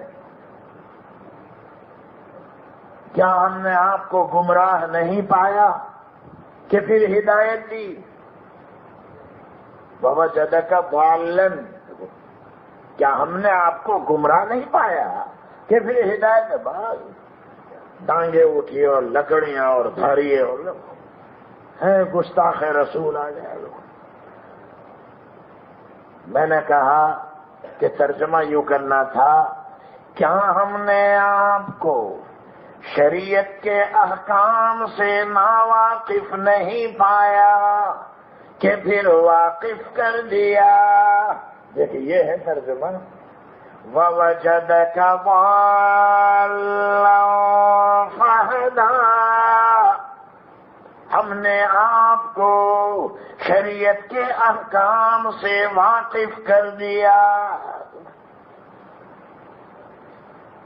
کیا ہم نے آپ کو گمراہ نہیں پایا کہ پھر ہدایت دی؟ وَوَجَدَكَ ضَالًّا، کیا ہم نے آپ کو گمراہ نہیں پایا کہ پھر ہدایت ہے؟ بعد ڈانگے اٹھی اور لکڑیاں اور دھاڑیے اور ہیں گستاخ رسول آ جائے لوگ۔ میں نے کہا کہ ترجمہ یوں کرنا تھا، کیا ہم نے آپ کو شریعت کے احکام سے ناواقف نہیں پایا کہ پھر واقف کر دیا. دیکھیے یہ ہے ترجمہ. وَوَجَدَكَ ضَالًّا فَهَدَىٰ. ہم نے آپ کو شریعت کے احکام سے واقف کر دیا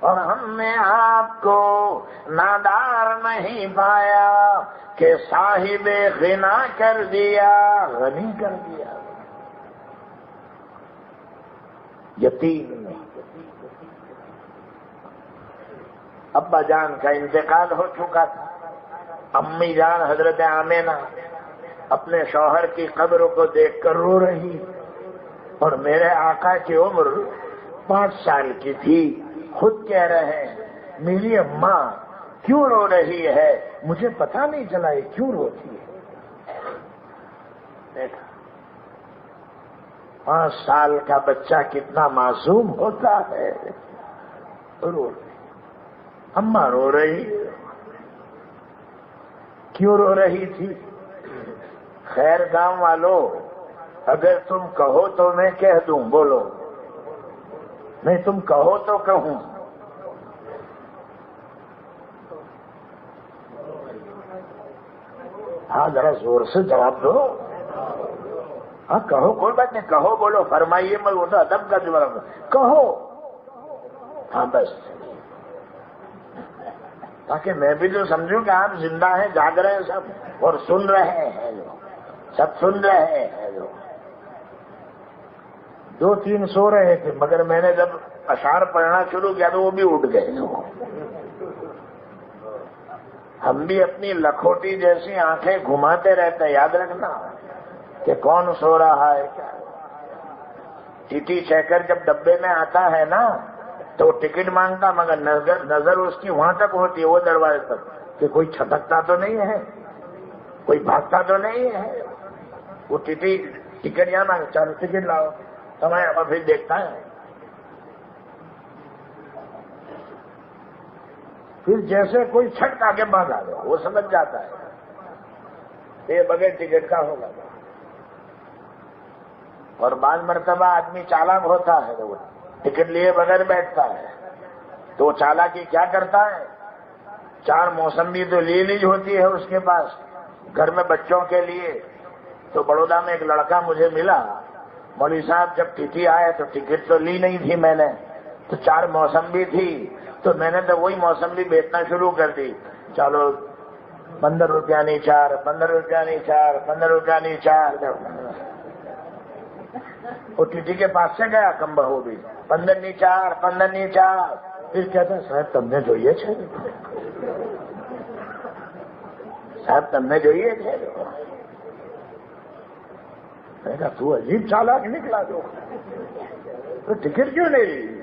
اور ہم نے آپ کو نادار نہیں پایا کہ صاحب غنا کر دیا، غنی کر دیا. یتیم نہیں. ابا جان کا انتقال ہو چکا تھا. امی جان حضرت آمینہ اپنے شوہر کی قبر کو دیکھ کر رو رہی اور میرے آقا کی عمر 5 سال کی تھی. خود کہہ رہے ہیں میری اماں کیوں رو رہی ہے، مجھے پتہ نہیں چلا یہ کیوں روتی ہے. دیکھا 5 سال کا بچہ کتنا معصوم ہوتا ہے. رو رہی اماں، رو رہی. کیوں رو رہی تھی؟ خیر گاؤں والوں، اگر تم کہو تو میں کہہ دوں. بولو. نہیں تم کہو تو کہوں. ہاں ذرا زور سے جواب دو. ہاں کہو، کوئی بات نہیں، کہو، بولو، فرمائیے. میں وہ تو ادب کا جواب کہو. ہاں بس، تاکہ میں بھی تو سمجھوں کہ آپ زندہ ہیں، جاگ رہے ہیں سب اور سن رہے ہیں. سب سن رہے ہیں. 2-3 سو رہے تھے مگر میں نے جب اشعار پڑھنا شروع کیا تو وہ بھی اٹھ گئے. ہم بھی اپنی لکھوٹی جیسی آنکھیں گھماتے رہتے ہیں. یاد رکھنا کہ کون سو رہا ہے کیا. ٹی ٹی چیکر جب ڈبے میں آتا ہے نا تو ٹکٹ مانگتا مگر نظر اس کی وہاں تک ہوتی ہے، وہ دروازے تک، کہ کوئی چھٹکتا تو نہیں ہے، کوئی بھاگتا تو نہیں ہے. وہ ٹی ٹی ٹکٹ یہاں مانگے، چلو ٹکٹ لاؤ، سمے اور پھر دیکھتا ہے. پھر جیسے کوئی چھٹکا کے بھاگا دو وہ سمجھ جاتا ہے یہ بغیر ٹکٹ کا ہوگا. اور بعض مرتبہ آدمی چالاک ہوتا ہے تو وہ ٹکٹ لیے بغیر بیٹھتا ہے تو وہ چالاکی کیا کرتا ہے، 4 موسمبی تو لی لی ہوتی ہے اس کے پاس گھر میں بچوں کے لیے. تو بڑودا میں ایک لڑکا مجھے ملا، مولوی صاحب جب ٹی ٹی آئے تو ٹکٹ تو لی نہیں تھی میں نے، تو 4 موسمبی تھی تو میں نے تو وہی موسمبی بیچنا شروع کر دی. چلو 15 روپیہ نہیں 4، 15 روپیہ نہیں 4، 15 روپیہ نہیں 4. وہ ٹی ٹی کے پاس سے گیا کم بہو بھی 15 نہیں 4، 15 نہیں 4. پھر کہتا ہے صاحب تم نے જોઈએ છે، صاحب تم نے જોઈએ છે. میں کہا تو عجیب چالاک نکلا تو ٹکٹ کیوں نہیں لی؟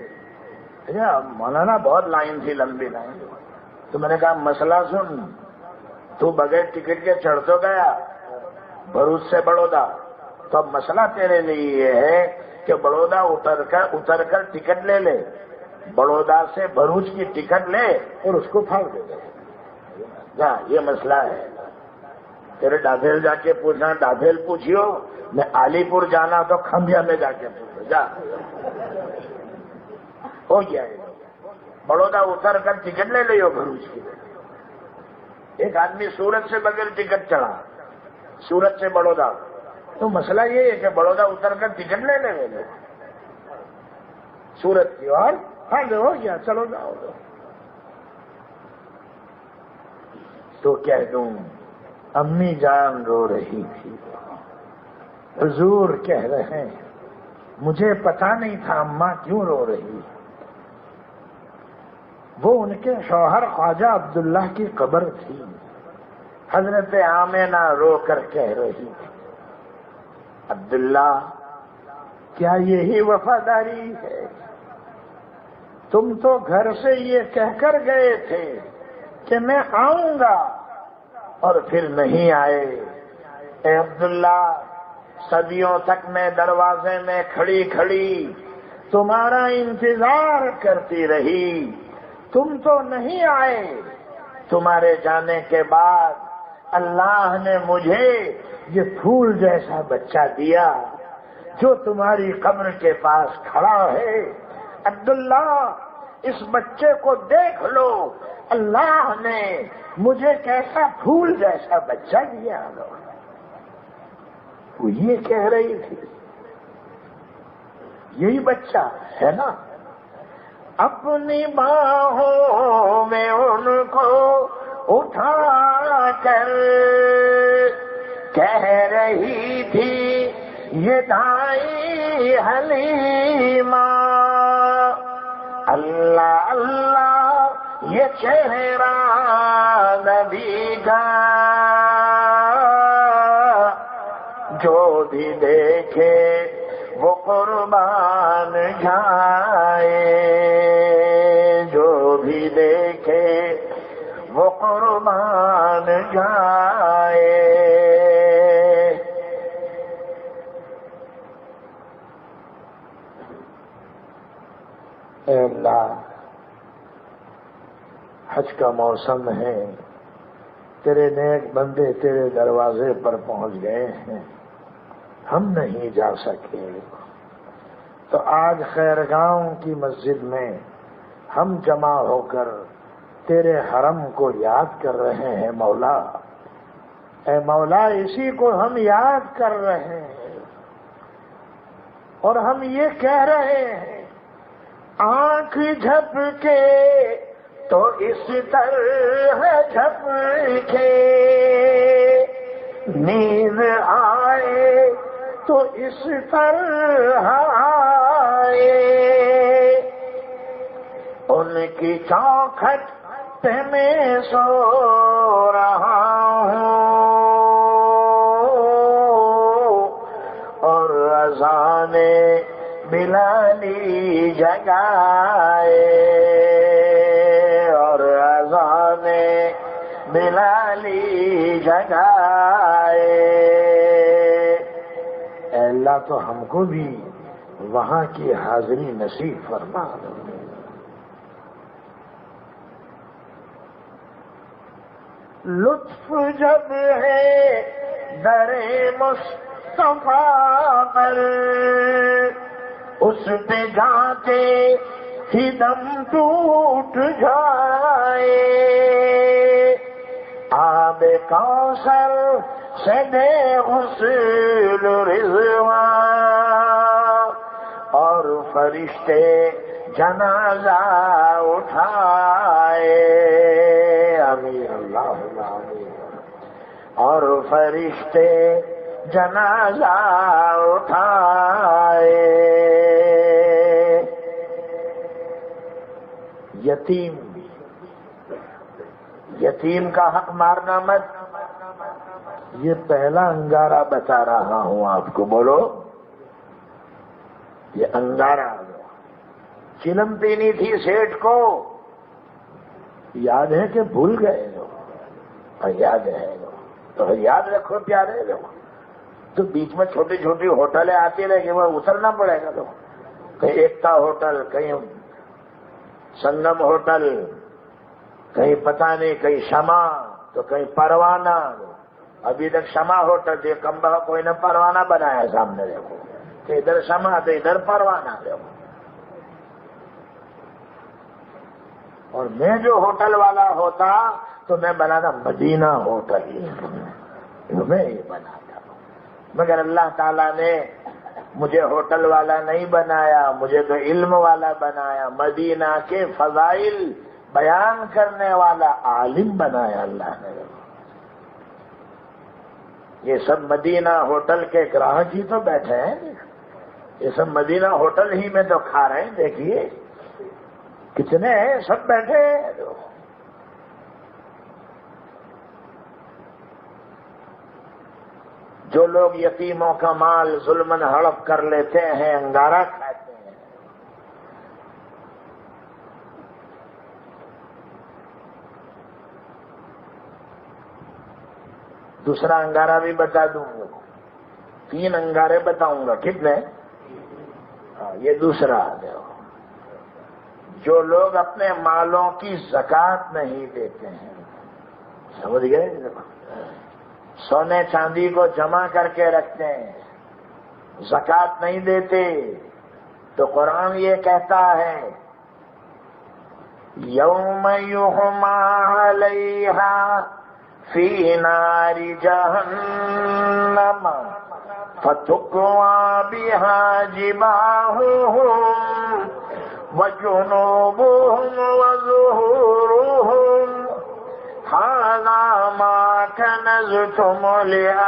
مولانا بہت لائن تھی، لمبی لائن. تو میں نے کہا مسئلہ سن، تو بغیر ٹکٹ کے چڑھ تو گیا بھروچ سے بڑودا، تو اب مسئلہ تیرے لیے یہ ہے کہ بڑودا اتر کر ٹکٹ لے لے، بڑودا سے بھروچ کی ٹکٹ لے اور اس کو پھاڑ دے دے. یہ مسئلہ ہے. تیرے ڈابھیل جا کے پوچھنا، ڈابھیل پوچھیو، میں علی پور جانا تو کھمبیا میں جا کے پوچھو. جا ہو گیا. بڑودا اتر کر ٹکٹ لے لو بھروچ کی. ایک آدمی سورت سے بغیر ٹکٹ چڑھا، سورت سے بڑودا. تو مسئلہ یہ ہے کہ بڑودا اتر کر ٹکٹ لے لے سورت کی، اور ہاں ہو گیا، چلو جاؤ. تو کہہ دوں امی جان رو رہی تھی، حضور کہہ رہے ہیں مجھے پتا نہیں تھا اماں کیوں رو رہی. وہ ان کے شوہر خواجہ عبداللہ کی قبر تھی. حضرت آمینہ رو کر کہہ رہی تھی عبداللہ کیا یہی وفاداری ہے؟ تم تو گھر سے یہ کہہ کر گئے تھے کہ میں آؤں گا اور پھر نہیں آئے. اے عبداللہ صدیوں تک میں دروازے میں کھڑی کھڑی تمہارا انتظار کرتی رہی، تم تو نہیں آئے. تمہارے جانے کے بعد اللہ نے مجھے یہ پھول جیسا بچہ دیا جو تمہاری قبر کے پاس کھڑا ہے. عبداللہ اس بچے کو دیکھ لو، اللہ نے مجھے کیسا پھول جیسا بچہ دیا. وہ یہ کہہ رہی تھی، یہی بچہ ہے نا. اپنی باہوں میں ان کو اٹھا کر کہہ رہی تھی یہ دائی حلیمہ، اللہ اللہ یہ چہرہ نبی کا، جو بھی دیکھے وہ قربان جائے، جو بھی دیکھے وہ قربان جائے. اے اللہ، حج کا موسم ہے، تیرے نیک بندے تیرے دروازے پر پہنچ گئے ہیں، ہم نہیں جا سکے، تو آج خیرگاؤں کی مسجد میں ہم جمع ہو کر تیرے حرم کو یاد کر رہے ہیں. مولا، اے مولا، اسی کو ہم یاد کر رہے ہیں اور ہم یہ کہہ رہے ہیں، آنکھ جھپ کے تو اس طرح جھپکے، نیند آئے تو اس طرح آئے، ان کی چوکھٹ پہ میں سو رہا ہوں اور اذان بلالی جگائے، اور اذان بلالی جگائے. اے اللہ، تو ہم کو بھی وہاں کی حاضری نصیب فرما دو. لطف جب ہے در مصطفیٰ پر، اس پہ جاتے ہی دم ٹوٹ جائے، آب کوثر سے دے غسل رضوان، اور فرشتے جنازہ اٹھائے. آمین اللہ آمین. اور فرشتے جنازہ اٹھائے. یتیم کا حق مارنا مت. یہ پہلا انگارہ بتا رہا ہوں آپ کو. بولو، یہ انگارہ چلم پینی تھی سیٹھ کو، یاد ہے کہ بھول گئے لوگ؟ یاد ہے تو یاد رکھو پیارے لوگ. تو بیچ میں چھوٹی چھوٹی ہوٹلیں آتی رہے گی، وہ اترنا پڑے گا لوگ. کہیں ایکتا ہوٹل، کہیں سنگم ہوٹل، کہیں پتہ نہیں، کہیں شمع، تو کہیں پروانہ. ابھی تک شمع ہوٹل تھے، کمبا کوئی نے پروانہ بنایا سامنے دیکھو، کہ ادھر شمع تو ادھر پروانہ دیکھو. اور میں جو ہوٹل والا ہوتا تو میں بناتا مدینہ ہوٹل، میں یہ بناتا. مگر اللہ تعالیٰ نے مجھے ہوٹل والا نہیں بنایا، مجھے تو علم والا بنایا، مدینہ کے فضائل بیان کرنے والا عالم بنایا اللہ نے. یہ سب مدینہ ہوٹل کے گراہک ہی تو بیٹھے ہیں، یہ سب مدینہ ہوٹل ہی میں تو کھا رہے ہیں. دیکھیے کتنے ہیں، سب بیٹھے ہیں. جو لوگ یتیموں کا مال ظلماً ہڑپ کر لیتے ہیں، انگارہ کھاتے ہیں. دوسرا انگارہ بھی بتا دوں گا، 3 انگارے بتاؤں گا. کتنے؟ یہ دوسرا ہے. جو لوگ اپنے مالوں کی زکوٰۃ نہیں دیتے ہیں، سمجھ گئے؟ سونے چاندی کو جمع کر کے رکھتے ہیں، زکوٰۃ نہیں دیتے، تو قرآن یہ کہتا ہے یوم یحمى علیہا فی نار جہنم فتکوی بہا جباہہم وجنوبہم وظہورہم ھذا ما کنزتم لأنفسکم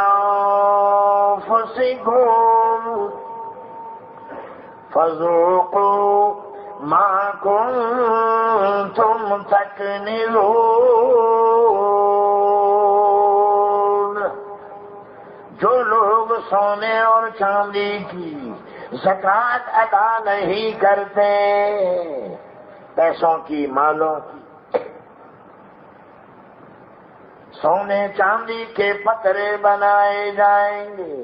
فذوقوا ما کنتم تکنزون۔ جو لوگ سونے اور چاندی کی زکوٰۃ ادا نہیں کرتے، پیسوں کی، مالوں کی، سونے چاندی کے پترے بنائے جائیں گے،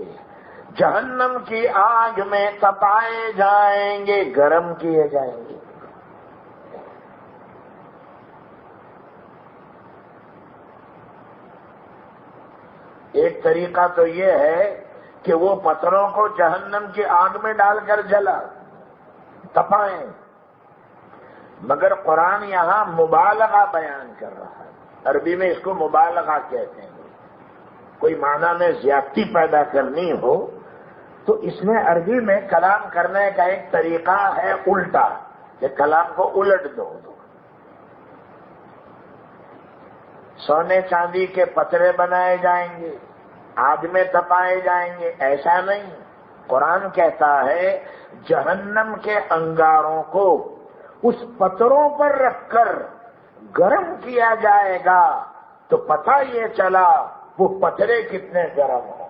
جہنم کی آگ میں تپائے جائیں گے، گرم کیے جائیں گے۔ ایک طریقہ تو یہ ہے کہ وہ پتھروں کو جہنم کی آگ میں ڈال کر جلا تپائیں، مگر قرآن یہاں مبالغہ بیان کر رہا ہے۔ عربی میں اس کو مبالغہ کہتے ہیں۔ کوئی معنی میں زیادتی پیدا کرنی ہو تو اس میں عربی میں کلام کرنے کا ایک طریقہ ہے الٹا، کہ کلام کو الٹ دو۔ سونے چاندی کے پترے بنائے جائیں گے، آگ میں تپائے جائیں گے، ایسا نہیں۔ قرآن کہتا ہے جہنم کے انگاروں کو اس پتھروں پر رکھ کر گرم کیا جائے گا تو پتہ یہ چلا وہ پتھرے کتنے گرم ہوں۔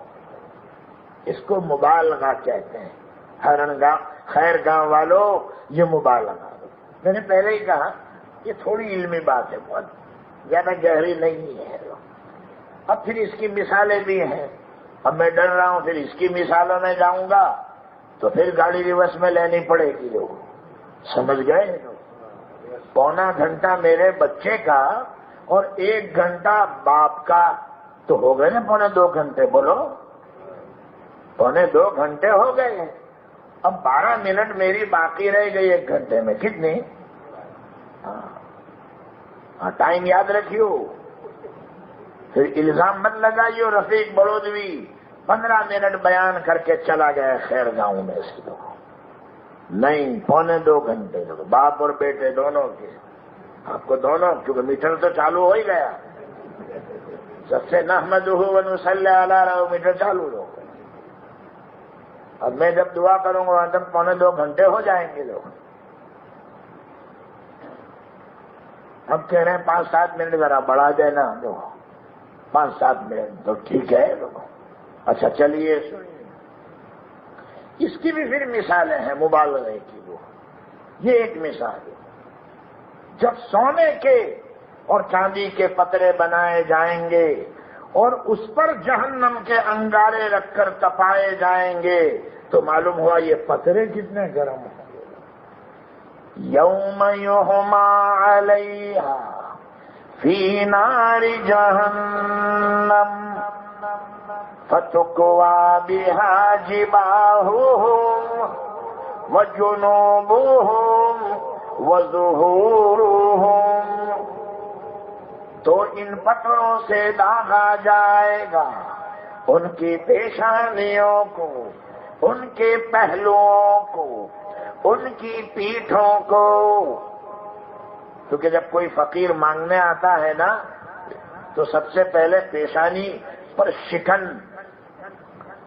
اس کو مبالغہ کہتے ہیں۔ خیر گاؤں والوں، یہ مبالغہ، میں نے پہلے ہی کہا یہ تھوڑی علمی بات ہے، بہت زیادہ گہری نہیں ہے۔ اب پھر اس کی مثالیں بھی ہیں۔ اب میں ڈر رہا ہوں پھر اس کی مثالوں میں جاؤں گا تو پھر گاڑی ریورس میں لینی پڑے گی۔ لوگ سمجھ گئے؟ پونا گھنٹہ میرے بچے کا اور 1 گھنٹہ باپ کا، تو ہو گئے نا پونے 2 گھنٹے، بولو پونے 2 گھنٹے ہو گئے۔ اب 12 منٹ میری باقی رہ گئی 1 گھنٹے میں، کتنی؟ ہاں ٹائم یاد رکھیو، پھر الزام مت لگائیو رفیق بڑودوی 15 منٹ بیان کر کے چلا گیا خیر گاؤں میں سے، تو نہیں، پونے 2 گھنٹے باپ اور بیٹے دونوں کے۔ آپ کو دونوں، کیونکہ میٹر تو چالو ہو ہی گیا، سب سے نحمدہ ونصلی علی رہو، میٹر چالو ہو۔ اب میں جب دعا کروں گا تب پونے 2 گھنٹے ہو جائیں گے لوگ۔ اب کہہ رہے ہیں 5-7 منٹ ذرا بڑھا دینا، 5-7 منٹ تو ٹھیک ہے لوگ۔ اچھا چلیے سنیے، اس کی بھی پھر مثالیں ہیں مبالغے کی۔ وہ یہ ایک مثال ہے، جب سونے کے اور چاندی کے پترے بنائے جائیں گے اور اس پر جہنم کے انگارے رکھ کر تپائے جائیں گے تو معلوم ہوا یہ پترے کتنے گرم ہوں گے۔ یوم یحمى علیہا فی نار جہنم فتکوی بہا جباہہم وجنوبہم وظہورہم، تو ان پتھروں سے داغا جائے گا ان کی پیشانیوں کو، ان کے پہلوؤں کو، ان کی پیٹھوں کو۔ کیونکہ جب کوئی فقیر مانگنے آتا ہے نا تو سب سے پہلے پیشانی پر شکن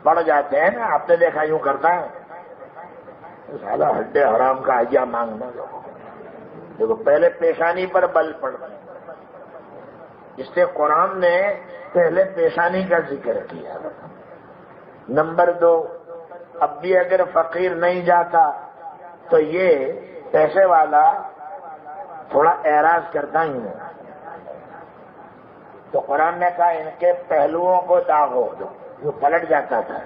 پڑ جاتے ہیں نا، آپ نے دیکھا یوں کرتا ہے، سالا ہڈے حرام کا حیا مانگنا، دیکھو پہلے پیشانی پر بل پڑتا ہے۔ اس سے قرآن نے پہلے پیشانی کا ذکر کیا۔ نمبر 2، اب بھی اگر فقیر نہیں جاتا تو یہ پیسے والا تھوڑا اعراض کرتا ہی ہے، تو قرآن نے کہا ان کے پہلوؤں کو داغو، جو پلٹ جاتا تھا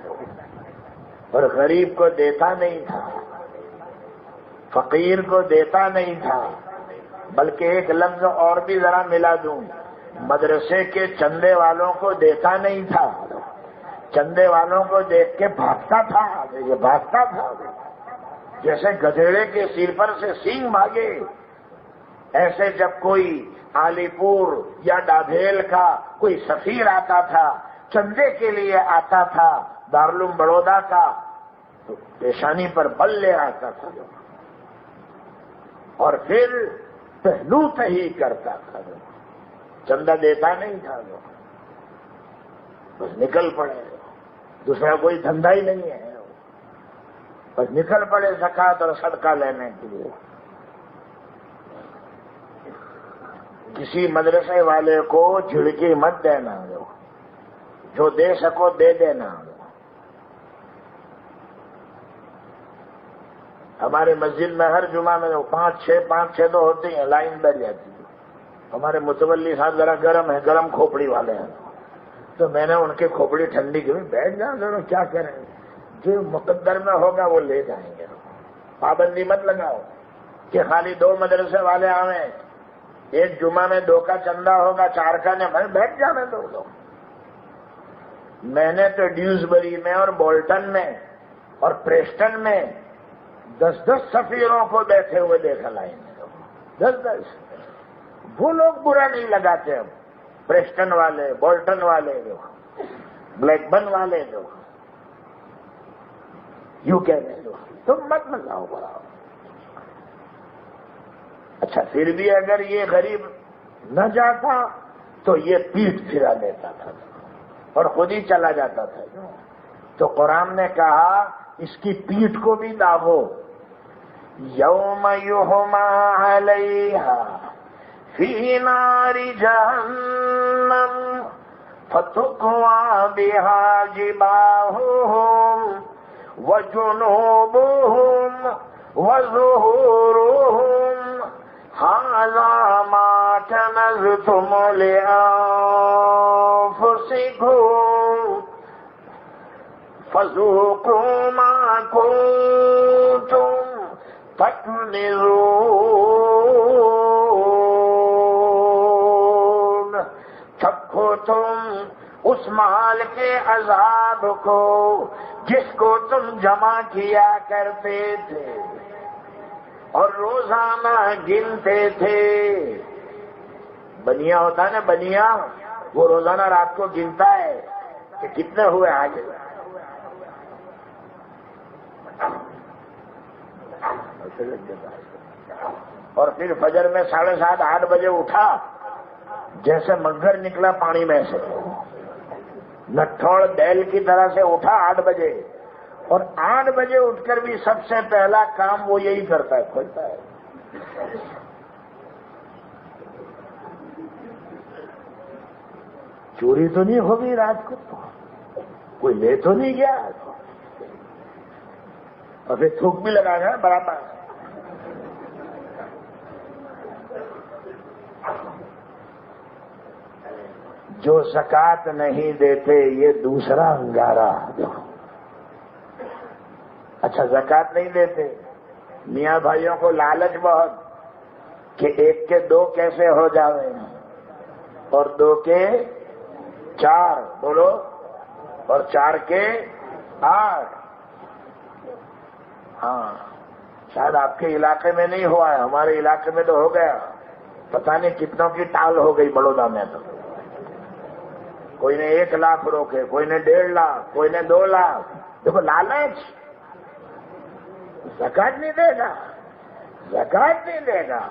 اور غریب کو دیتا نہیں تھا، فقیر کو دیتا نہیں تھا، بلکہ ایک لفظ اور بھی ذرا ملا دوں، مدرسے کے چندے والوں کو دیتا نہیں تھا، چندے والوں کو دیکھ کے بھاگتا تھا، یہ بھاگتا تھا جیسے گدھیڑے کے سر پر سے سینگ بھاگے۔ ایسے جب کوئی علی پور یا ڈابھیل کا کوئی سفیر آتا تھا، چندے کے لیے آتا تھا دارالعلوم بڑودہ کا، تو پیشانی پر بل لے آتا تھا اور پھر پہلو تہی کرتا تھا، چندہ دیتا نہیں تھا، بس نکل پڑے، دوسرا کوئی دھندا ہی نہیں ہے، بس نکل پڑے زکوٰۃ اور صدقہ لینے کے لیے۔ کسی مدرسے والے کو جھڑکی مت دینا، جو دے سکو دے دینا۔ ہمارے مسجد میں ہر جمعہ میں 5-6 تو ہوتے ہیں، لائن بیٹھ جاتی ہے۔ ہمارے متولی صاحب ذرا گرم ہے، گرم کھوپڑی والے ہیں، تو میں نے ان کی کھوپڑی ٹھنڈی کی، بیٹھ جاؤ ضرور، کیا کریں، جو مقدر میں ہوگا وہ لے جائیں گے۔ پابندی مت لگاؤ کہ خالی 2 مدرسے والے آویں، ایک جمعہ میں 2 کا چندہ ہوگا، 4 کا نہیں، بیٹھ جانے دو لوگ۔ میں نے تو ڈیوزبری میں اور بولٹن میں اور پریسٹن میں 10 سفیروں کو بیٹھے ہوئے دیکھا لائن میں، 10۔ وہ لوگ برا نہیں لگاتے، اب پریسٹن والے، بولٹن والے، جو بلیک بن والے، جو یوں کہنے دو، تم مت لگاؤ برا۔ اچھا پھر بھی اگر یہ غریب نہ جاتا تو یہ پیٹ پھرا لیتا تھا اور خود ہی چلا جاتا تھا، تو قرآن نے کہا اس کی پیٹھ کو بھی داغو۔ یوم یحمى علیہا فی نار جہنم فتقوی بہا جباہہم وجنوبہم وظہورہم ھذا ما کنزتم لأنفسکم فذوقوا ما کنتم تکنزون، چکھو تم اس مال کے عذاب کو جس کو تم جمع کیا کرتے تھے اور روزانہ گنتے تھے۔ بنیا ہوتا ہے نا، بنیا، وہ روزانہ رات کو گنتا ہے کہ کتنے ہوئے آج، اور پھر فجر میں 7:30-8 بجے اٹھا، جیسے مگر نکلا پانی میں سے، نٹھوڑ بیل کی طرح سے اٹھا 8 بجے، اور 8 بجے اٹھ کر بھی سب سے پہلا کام وہ یہی کرتا ہے، کھولتا ہے۔ چوری تو نہیں ہوگی رات کو، کوئی لے تو نہیں گیا، اور پھر تھوک بھی لگا گیا برابر۔ جو زکوٰۃ نہیں دیتے یہ دوسرا انگارہ۔ اچھا زکوٰۃ نہیں دیتے، میاں بھائیوں کو لالچ بہت کہ 1 کے 2 کیسے ہو جاویں اور 2 کے 4 بولو، اور 4 کے 8۔ ہاں شاید آپ کے علاقے میں نہیں ہوا ہے، ہمارے علاقے میں تو ہو گیا، پتہ نہیں کتنوں کی ٹال ہو گئی بڑودہ میں تو۔ کوئی نے 1 لاکھ روکے، کوئی نے 1.5 لاکھ، کوئی نے 2 لاکھ۔ دیکھو لالچ، زکوٰۃ نہیں دے گا، زکوٰۃ نہیں دے گا۔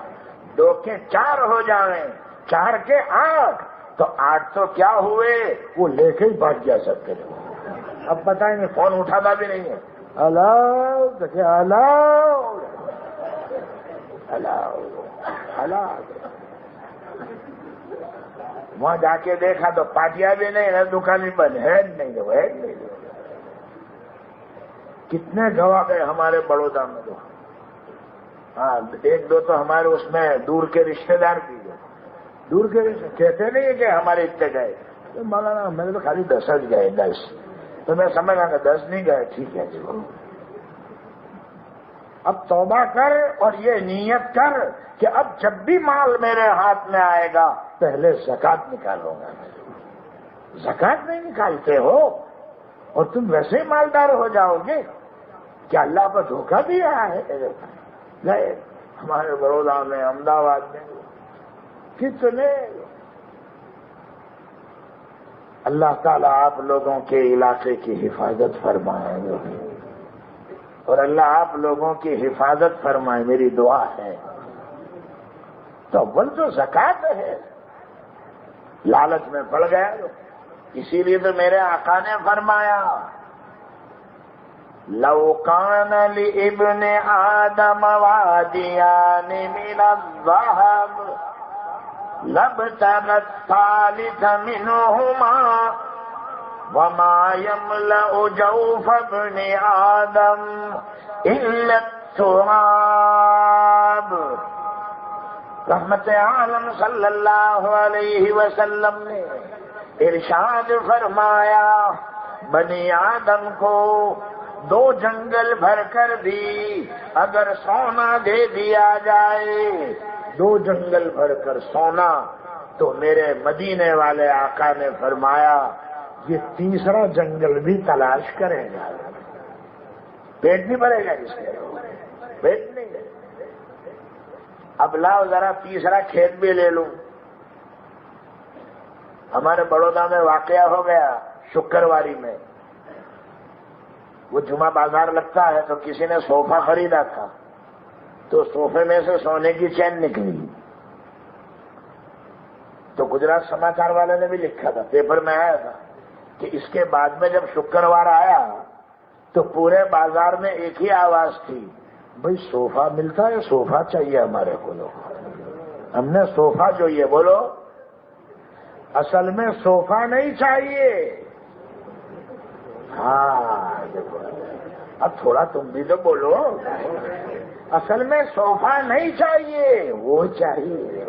2 کے 4 ہو جائیں، 4 کے 8، تو 8 تو کیا ہوئے، وہ لے کے ہی بھاگ جا سکتے ہیں۔ اب پتہ ہی نہیں، فون اٹھاتا بھی نہیں ہے، الاؤ دیکھیں، الاؤ الاؤ الاؤ۔ وہاں جا کے دیکھا تو پاٹیا بھی نہیں ہے، دکان بھی بند ہے نہیں، ہے نہیں۔ کتنے گواہ گئے ہمارے بڑودہ میں تو، ہاں 1-2 تو ہمارے اس میں دور کے رشتہ دار بھی گئے، دور کے رشتہ کہتے نہیں کہ ہمارے اتنے گئے، مولانا میرے تو خالی 10 گئے، 10، تو میں سمجھ رہا کہ 10 نہیں گئے، ٹھیک ہے جی۔ اب توبہ کر اور یہ نیت کر کہ اب جب بھی مال میرے ہاتھ میں آئے گا پہلے زکات نکالوں گا میں. زکات نہیں نکالتے ہو اور تم ویسے ہی مالدار ہو جاؤ گے. کیا اللہ پر دھوکہ دیا ہے؟ گئے ہمارے بڑودہ میں، احمد آباد میں کتنے. اللہ تعالیٰ آپ لوگوں کے علاقے کی حفاظت فرمائے اور اللہ آپ لوگوں کی حفاظت فرمائے، میری دعا ہے. تو اول تو زکات ہے. لالچ میں پڑ گیا، اسی لیے تو میرے آقا نے فرمایا لو کان لابن آدم وادیان من الذهب لابتغى الثالث منهما وما يملأ جوف ابن آدم إلا التراب. رحمت عالم صلی اللہ علیہ وسلم نے ارشاد فرمایا بنی آدم کو 2 جنگل بھر کر بھی اگر سونا دے دیا جائے، 2 جنگل بھر کر سونا، تو میرے مدینے والے آقا نے فرمایا یہ تیسرا جنگل بھی تلاش کرے گا. پیٹ نہیں بھرے گا اس کے، پیٹ نہیں. اب لاؤ ذرا تیسرا کھیت بھی لے لوں. ہمارے بڑودہ میں واقعہ ہو گیا شکرواری میں. وہ جمعہ بازار لگتا ہے تو کسی نے صوفہ خریدا تھا، تو صوفے میں سے سونے کی چین نکلی. تو گجرات سماچار والے نے بھی لکھا تھا، پیپر میں آیا تھا کہ اس کے بعد میں جب شکروار آیا تو پورے بازار میں ایک ہی آواز تھی، بھئی صوفہ ملتا ہے، صوفہ چاہیے ہمارے کو. ہم نے صوفہ جو یہ بولو، اصل میں صوفہ نہیں چاہیے. ہاں اب تھوڑا تم بھی تو بولو. اصل میں صوفہ نہیں چاہیے، وہ چاہیے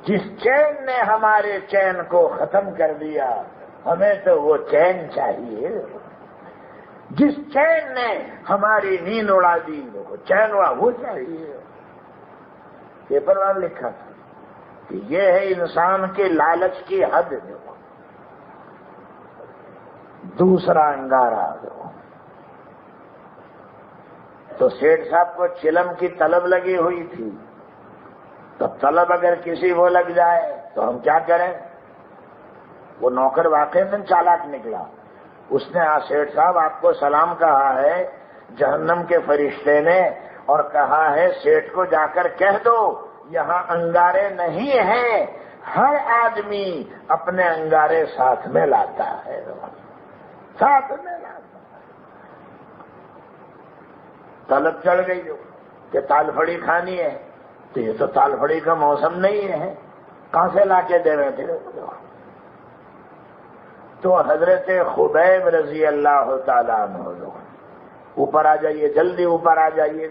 جس چین نے ہمارے چین کو ختم کر دیا. ہمیں تو وہ چین چاہیے جس چین نے ہماری نیند اڑا دی، وہ چین اڑا، وہ چاہیے. پیپر والے لکھا تھا کہ یہ ہے انسان کے لالچ کی حد. دوسرا انگارہ تو سیٹھ صاحب کو چلم کی طلب لگی ہوئی تھی. تو طلب اگر کسی کو لگ جائے تو ہم کیا کریں؟ وہ نوکر واقعی میں چالاک نکلا. اس نے سیٹھ صاحب آپ کو سلام کہا ہے جہنم کے فرشتے نے، اور کہا ہے سیٹھ کو جا کر کہہ دو یہاں انگارے نہیں ہیں، ہر آدمی اپنے انگارے ساتھ میں لاتا ہے، ساتھ میں لاتا ہے. طلب چڑھ گئی کہ تال پھڑی کھانی ہے، تو یہ تو تال پھڑی کا موسم نہیں ہے، کہاں سے لا کے دے رہے تھے؟ تو حضرت خبیب رضی اللہ تعالیٰ عنہ، اوپر آ جائیے، جلدی اوپر آ جائیے.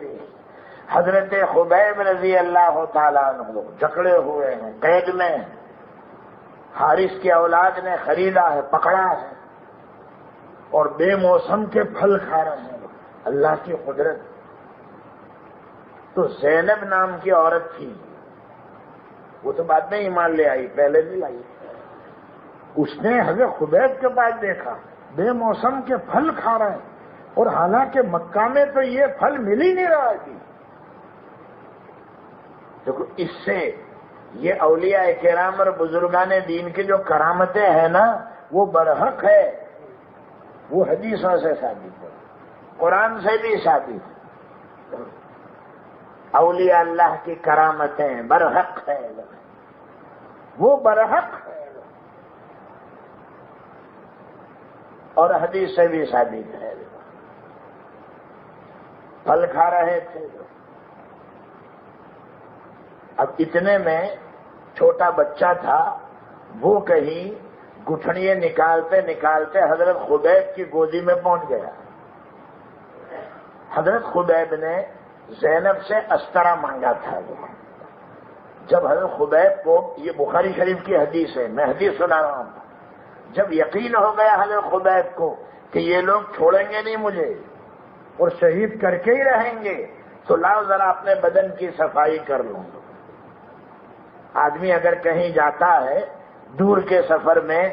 حضرت خبیب رضی اللہ تعالیٰ عنہ جکڑے ہوئے ہیں، قید میں. حارث کی اولاد نے خریدا ہے، پکڑا ہے، اور بے موسم کے پھل کھا رہے ہیں. اللہ کی قدرت. تو زینب نام کی عورت تھی، وہ تو بعد میں ایمان لے آئی، پہلے نہیں لائی. اس نے حضرت خبیب کے پاس دیکھا بے موسم کے پھل کھا رہے ہیں، اور حالانکہ مکہ میں تو یہ پھل مل ہی نہیں رہا تھی. دیکھو اس سے یہ اولیاء کرام اور بزرگان دین کی جو کرامتیں ہیں نا، وہ برحق ہے. وہ حدیثوں سے ثابت ہے، قرآن سے بھی ثابت ہے. اولیاء اللہ کی کرامتیں برحق ہے، وہ برحق ہے، اور حدیث سے بھی ثابت ہے. پھل کھا رہے تھے. اب اتنے میں چھوٹا بچہ تھا، وہ کہیں گٹھڑیاں نکالتے نکالتے حضرت خبیب کی گودی میں پہنچ گیا. حضرت خبیب نے زینب سے استرا مانگا تھا. جب حضرت خبیب کو، یہ بخاری شریف کی حدیث ہے، میں حدیث سنا رہا ہوں، جب یقین ہو گیا حضرت خبیب کو کہ یہ لوگ چھوڑیں گے نہیں مجھے اور شہید کر کے ہی رہیں گے، تو لاؤ ذرا اپنے بدن کی صفائی کر لوں. آدمی اگر کہیں جاتا ہے دور کے سفر میں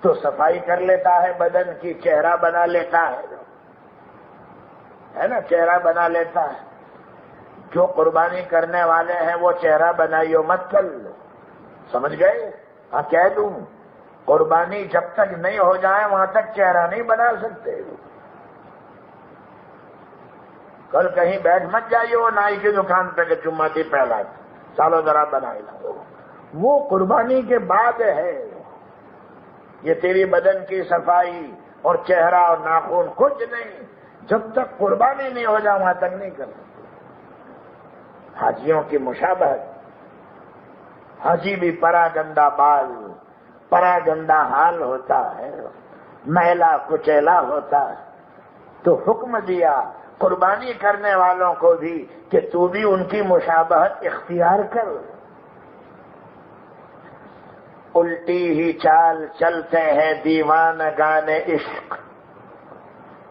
تو صفائی کر لیتا ہے بدن کی، چہرہ بنا لیتا ہے نا، چہرہ بنا لیتا ہے. جو قربانی کرنے والے ہیں وہ چہرہ بنائیو مت کر لو، سمجھ گئے؟ ہاں کہہ دوں، قربانی جب تک نہیں ہو جائے وہاں تک چہرہ نہیں بنا سکتے. کل کہیں بیٹھ مت جائیے وہ نائی کی دکان پہ کہ چماتی پہلا چالو ذرا بنائی لو، وہ قربانی کے بعد ہے. یہ تیری بدن کی صفائی اور چہرہ اور ناخن کچھ نہیں، جب تک قربانی نہیں ہو جائے وہاں تک نہیں کر سکتے. حاجیوں کی مشابہت، حاجی بھی پرا گندا بال، پرا گندا حال ہوتا ہے، میلا کچیلا ہوتا ہے. تو حکم دیا قربانی کرنے والوں کو بھی کہ تو بھی ان کی مشابہت اختیار کر. الٹی ہی چال چلتے ہیں دیوانگان عشق،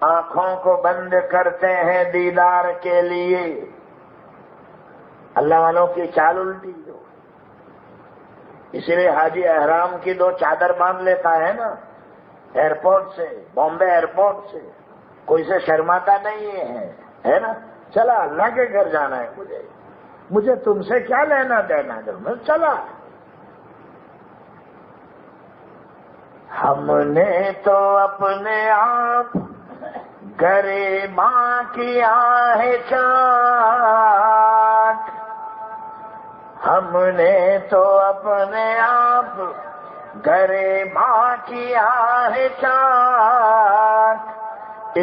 آنکھوں کو بند کرتے ہیں دیدار کے لیے. اللہ والوں کی چال الٹی ہو، اسی لیے حاجی احرام کی 2 چادر باندھ لیتا ہے نا ایئرپورٹ سے، بامبے ایئرپورٹ سے، کوئی سے شرماتا نہیں ہے نا. چلا اللہ کے گھر جانا ہے مجھے تم سے کیا لینا دینا، جب میں چلا. ہم نے تو اپنے آپ گریباں کیا ہے چاک، ہم نے تو اپنے آپ گریباں کیا ہے چاک.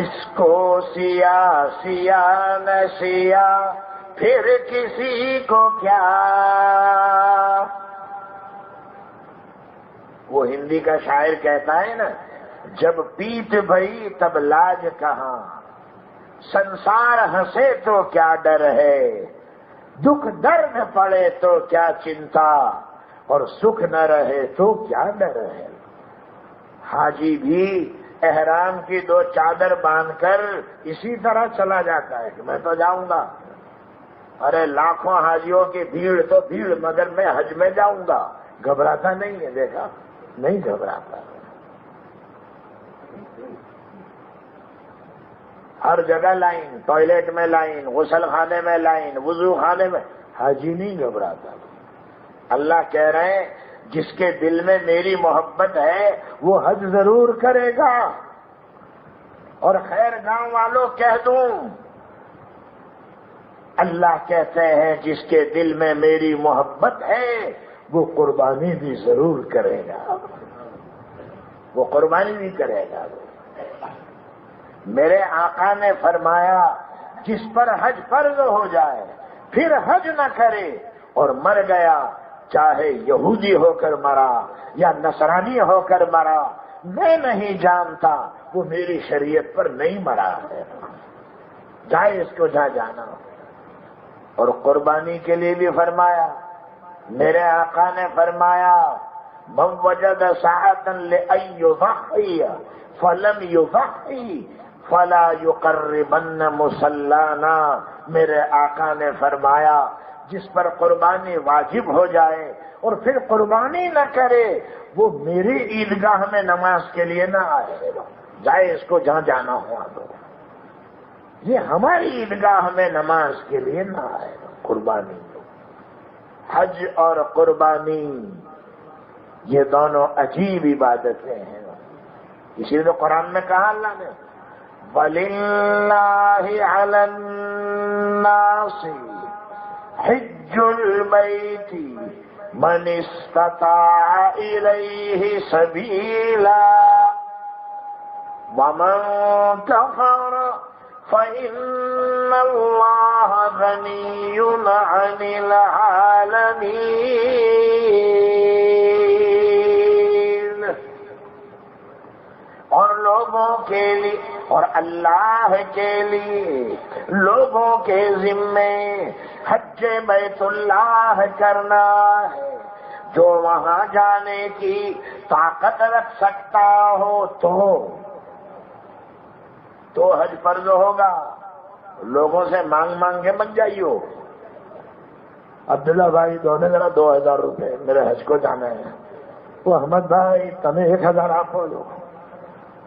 اس کو سیاہ سیاہ نہ سیاہ پھر کسی کو کیا. وہ ہندی کا شاعر کہتا ہے نا، جب پیٹ بھری تب لاج کہاں، سنسار ہنسے تو کیا ڈر ہے، دکھ درد پڑے تو کیا چنتا، اور سکھ نہ رہے تو کیا ڈر ہے. حاجی بھی احرام کی 2 چادر باندھ کر اسی طرح چلا جاتا ہے کہ میں تو جاؤں گا. ارے لاکھوں حاجیوں کی بھیڑ تو بھیڑ، مگر میں حج میں جاؤں گا. گھبراتا نہیں ہے، دیکھا نہیں گھبراتا. ہر جگہ لائن، ٹوائلٹ میں لائن، غسل خانے میں لائن، وضو خانے میں. حاجی نہیں گھبراتا. اللہ کہہ رہے ہیں جس کے دل میں میری محبت ہے وہ حج ضرور کرے گا. اور خیر گاؤں والوں کہہ دوں، اللہ کہتے ہیں جس کے دل میں میری محبت ہے وہ قربانی بھی ضرور کرے گا، وہ قربانی بھی کرے گا. میرے آقا نے فرمایا جس پر حج فرض ہو جائے پھر حج نہ کرے اور مر گیا، چاہے یہودی ہو کر مرا یا نصرانی ہو کر مرا، میں نہیں جانتا، وہ میری شریعت پر نہیں مرا ہے. جائے اس کو جہاں جانا. اور قربانی کے لیے بھی فرمایا، میرے آقا نے فرمایا من وجد ساعة لأن يضحي فلم يضحي فلا يقربن مصلانا. میرے آقا نے فرمایا جس پر قربانی واجب ہو جائے اور پھر قربانی نہ کرے وہ میری عیدگاہ میں نماز کے لیے نہ آئے. جائے اس کو جہاں جانا ہوا تو، یہ ہماری عیدگاہ میں نماز کے لیے نہ آئے. قربانی، حج اور قربانی یہ دونوں عجیب عبادتیں ہیں. اسی لیے قرآن میں کہا اللہ نے وَلِلَّهِ عَلَى النَّاسِ حِجُّ الْبَيْتِ مَنِ اسْتَطَاعَ إِلَيْهِ سَبِيلًا وَمَن كَفَرَ فَإِنَّ اللَّهَ غَنِيٌّ عَنِ الْعَالَمِينَ. اور لوگوں کے لیے اور اللہ کے لیے لوگوں کے ذمے حج بیت اللہ کرنا ہے. جو وہاں جانے کی طاقت رکھ سکتا ہو تو حج فرض ہوگا. لوگوں سے مانگ مانگ کے مت جائیو. عبداللہ بھائی دونے ذرا 2000 روپے میرے حج کو جانا ہے. وہ احمد بھائی تمہیں 1000 આપો છો.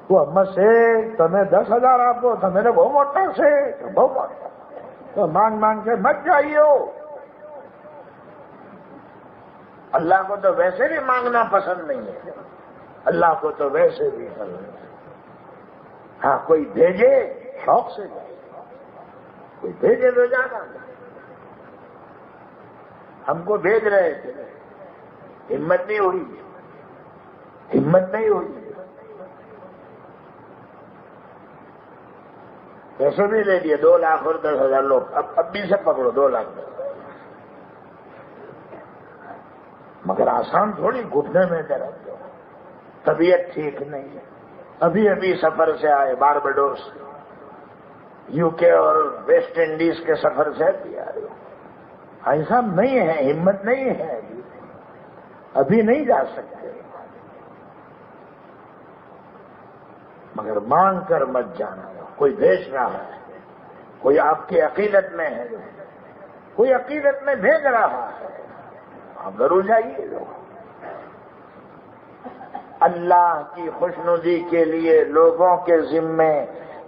وہ احمد شیخ تمہیں 10,000 આપો. تمہیں بہت موٹا شیخ بہت موٹا. تو مانگ مانگ کے مت جائیے. اللہ کو تو ویسے بھی مانگنا پسند نہیں ہے. اللہ کو تو ویسے بھی پسند ہے. ہاں کوئی بھیجے شوق سے جائے, کوئی بھیجے تو جانا. ہم کو بھیج رہے تھے, ہمت نہیں ہوئی, ہمت نہیں ہوئی. پیسے بھی لے لیے 2 لاکھ اور 10,000 لوگ. اب بھی سے پکڑو 2 لاکھ. مگر آسان تھوڑی گھٹنے میں درد. طبیعت ٹھیک نہیں ہے. ابھی ابھی سفر سے آئے بارباڈوس, یو کے اور ویسٹ انڈیز کے سفر سے بھی آ رہے. ایسا نہیں ہے, ہمت نہیں ہے, ابھی نہیں جا سکتے. مگر مانگ کر مت جانا. کوئی بھیج رہا ہے, کوئی آپ کی عقیدت میں ہے, کوئی عقیدت میں بھیج رہا ہے, آپ ضرور جائیے. اللہ کی خوشنودی کے لیے لوگوں کے ذمے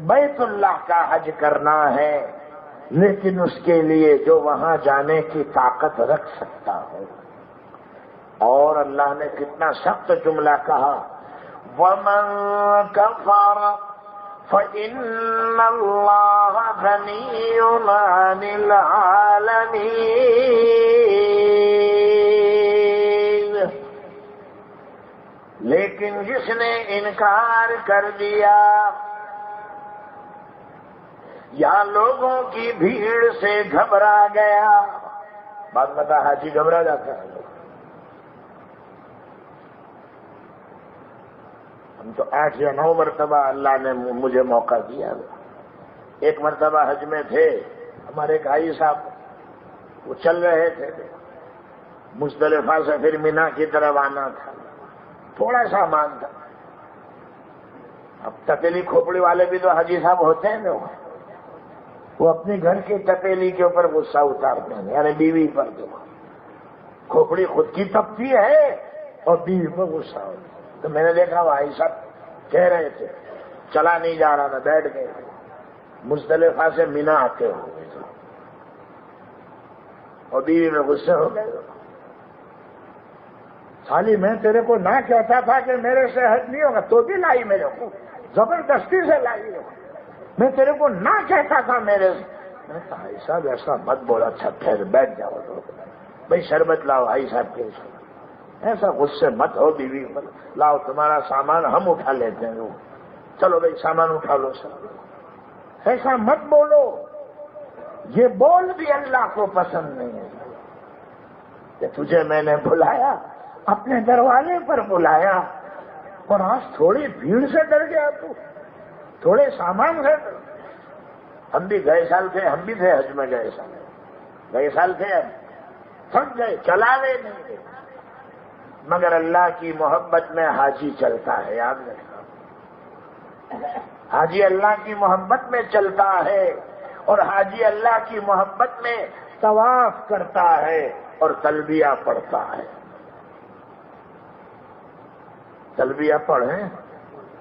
بیت اللہ کا حج کرنا ہے, لیکن اس کے لیے جو وہاں جانے کی طاقت رکھ سکتا ہے. اور اللہ نے کتنا سخت جملہ کہا, وَمَن كَفَرَ فَإِنَّ اللَّهَ غَنِيٌّ عَنِ الْعَالَمِينَ. لیکن جس نے انکار کر دیا یا لوگوں کی بھیڑ سے گھبرا گیا. بات بتا, حاجی گھبرا جاتا ہے. ہم تو 8 یا 9 مرتبہ اللہ نے مجھے موقع دیا. ایک مرتبہ حج میں تھے, ہمارے بھائی صاحب وہ چل رہے تھے, مزدلفہ سے پھر مینا کی طرف آنا تھا. تھوڑا سامان تھا. اب تپیلی کھوپڑی والے بھی تو حاجی صاحب ہوتے ہیں نا, وہ اپنی گھر کی تپیلی کے اوپر غصہ اتارتے ہیں, یعنی بیوی پر. جو کھوپڑی خود کی تپتی ہے اور بیوی پر غصہ ہوتا. تو میں نے دیکھا بھائی صاحب کہہ رہے تھے, چلا نہیں جا رہا تھا, بیٹھ گئے. مزدلفہ سے مینا آتے ہو اور بیوی میں غصے ہو گئے. سالی میں تیرے کو نہ کہتا تھا کہ میرے سے حج نہیں ہوگا, تو بھی لائی میرے کو, زبردستی سے لائی. میں تیرے کو نہ کہتا تھا میرے سے. میں نے کہا بھائی صاحب ایسا مت بولا. اچھا پھر بیٹھ جاؤ, بھائی شربت لاؤ بھائی صاحب کے. ایسا غصے مت ہو بیوی پر. لاؤ تمہارا سامان ہم اٹھا لیتے ہیں. چلو بھائی سامان اٹھا لو سر. ایسا مت بولو. یہ بول بھی اللہ کو پسند نہیں ہے کہ تجھے میں نے بلایا, اپنے دروازے پر بلایا, اور آج تھوڑی بھیڑ سے ڈر گیا تو, تھوڑے سامان سے. ہم بھی گئے سال تھے, ہم بھی تھے حج میں گئے سال تھے, تھک گئے, چلا لے نہیں. مگر اللہ کی محبت میں حاجی چلتا ہے. یاد رکھنا, حاجی اللہ کی محبت میں چلتا ہے, اور حاجی اللہ کی محبت میں طواف کرتا ہے اور تلبیہ پڑھتا ہے. تلبیہ پڑھیں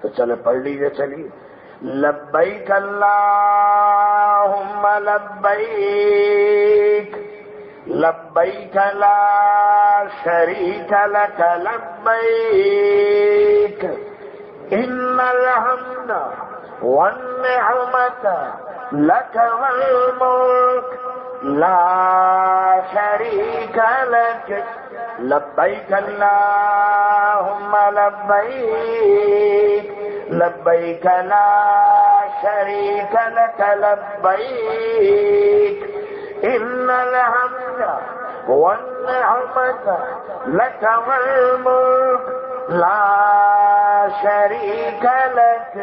تو چلے پڑھ لیجیے. چلیے, لبیک اللہم لبیک لبیک لا شریک لک لبیک ان الحمد والنعمت لک والملک لا شریک لک لبیک اللہم لبیک لبیک لا شریک لک لبیک ان الحمد والنعمت لک والملک لا شریک لک.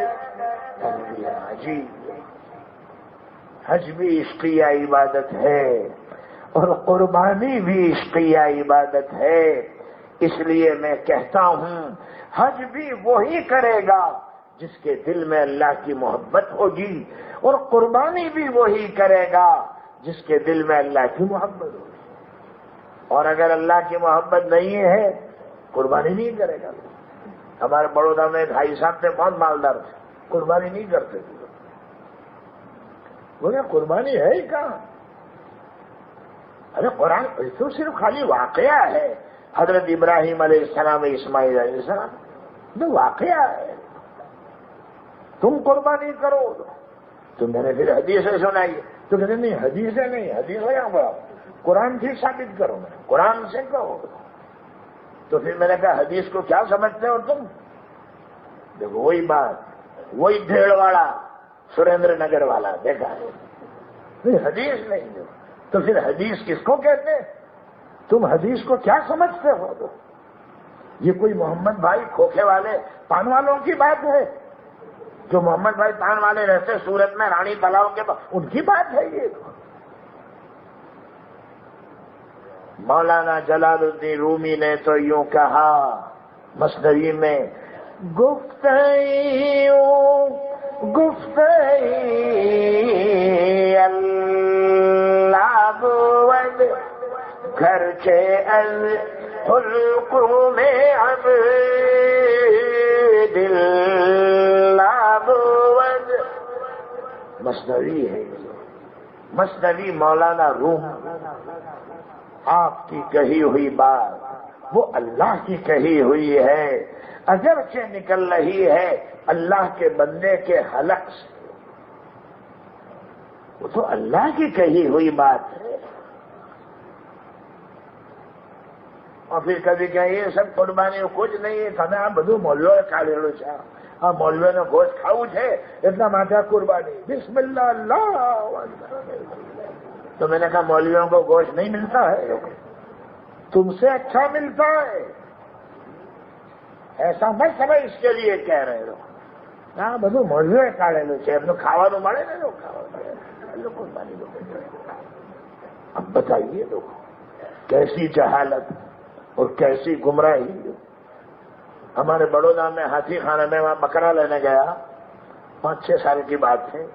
حج بھی عشقیہ عبادت ہے اور قربانی بھی عشقیہ عبادت ہے. اس لیے میں کہتا ہوں حج بھی وہی کرے گا جس کے دل میں اللہ کی محبت ہوگی, اور قربانی بھی وہی کرے گا جس کے دل میں اللہ کی محبت ہوگی. اور اگر اللہ کی محبت نہیں ہے قربانی نہیں کرے گا. ہمارے بڑودہ میں بھائی صاحب تھے، بہت مالدار تھے، قربانی نہیں کرتے تھے. بولے قربانی ہے ہی کہاں؟ ارے قرآن تو صرف خالی واقعہ ہے. حضرت ابراہیم علیہ السلام، اسماعیل علیہ السلام، جو واقعہ ہے. تم قربانی کرو تو میں نے پھر حدیثیں سنائی. تو کہتے نہیں حدیثیں نہیں، حدیث ہے قرآن ٹھیک ثابت کرو. میں قرآن سے کہو. تو پھر میں نے کہا حدیث کو کیا سمجھتے ہو تم؟ دیکھو وہی بات، وہی بھیڑ والا سریندر نگر والا دیکھا ہے، حدیث نہیں. تو پھر حدیث کس کو کہتے ہیں؟ تم حدیث کو کیا سمجھتے ہو؟ تو یہ کوئی محمد بھائی کھوکھے والے پان والوں کی بات ہے؟ جو محمد بھائی پان والے رہتے سورت میں رانی تلاؤ کے بعد، ان کی بات ہے یہ؟ مولانا جلال الدین رومی نے تو یوں کہا مثنوی میں، گفتئی اللہ بود گھر کے از حلقوں میں اب دل بود. مثنوی ہے، مثنوی مولانا روم. آپ کی کہی ہوئی بات وہ اللہ کی کہی ہوئی ہے، اگرچہ نکل رہی ہے اللہ کے بندے کے حلق سے، وہ تو اللہ کی کہی ہوئی بات ہے. اور پھر کبھی کہ یہ سب قربانی کچھ نہیں ہے، તમે આ બધું મોલ્લો કાઢેલું છે. આ મોલ્લોનો ગોશ્ત ખાવું છે એટલા માટે قربانی. بسم اللہ اللہ. تو میں نے کہا مولویوں کو گوشت نہیں ملتا ہے؟ تم سے اچھا ملتا ہے، ایسا مت سمجھ اس کے لیے کہہ رہے ہو. ہاں بدو مولوی કાઢેલું છે એમનું ખાવાનું મળે ને قربانی. اب بتائیے لوگ کیسی جہالت اور کیسی گمراہی. ہمارے بڑودہ میں ہاتھی خانہ میں وہاں بکرا لینے گیا، 5-6 سال کی بات ہے.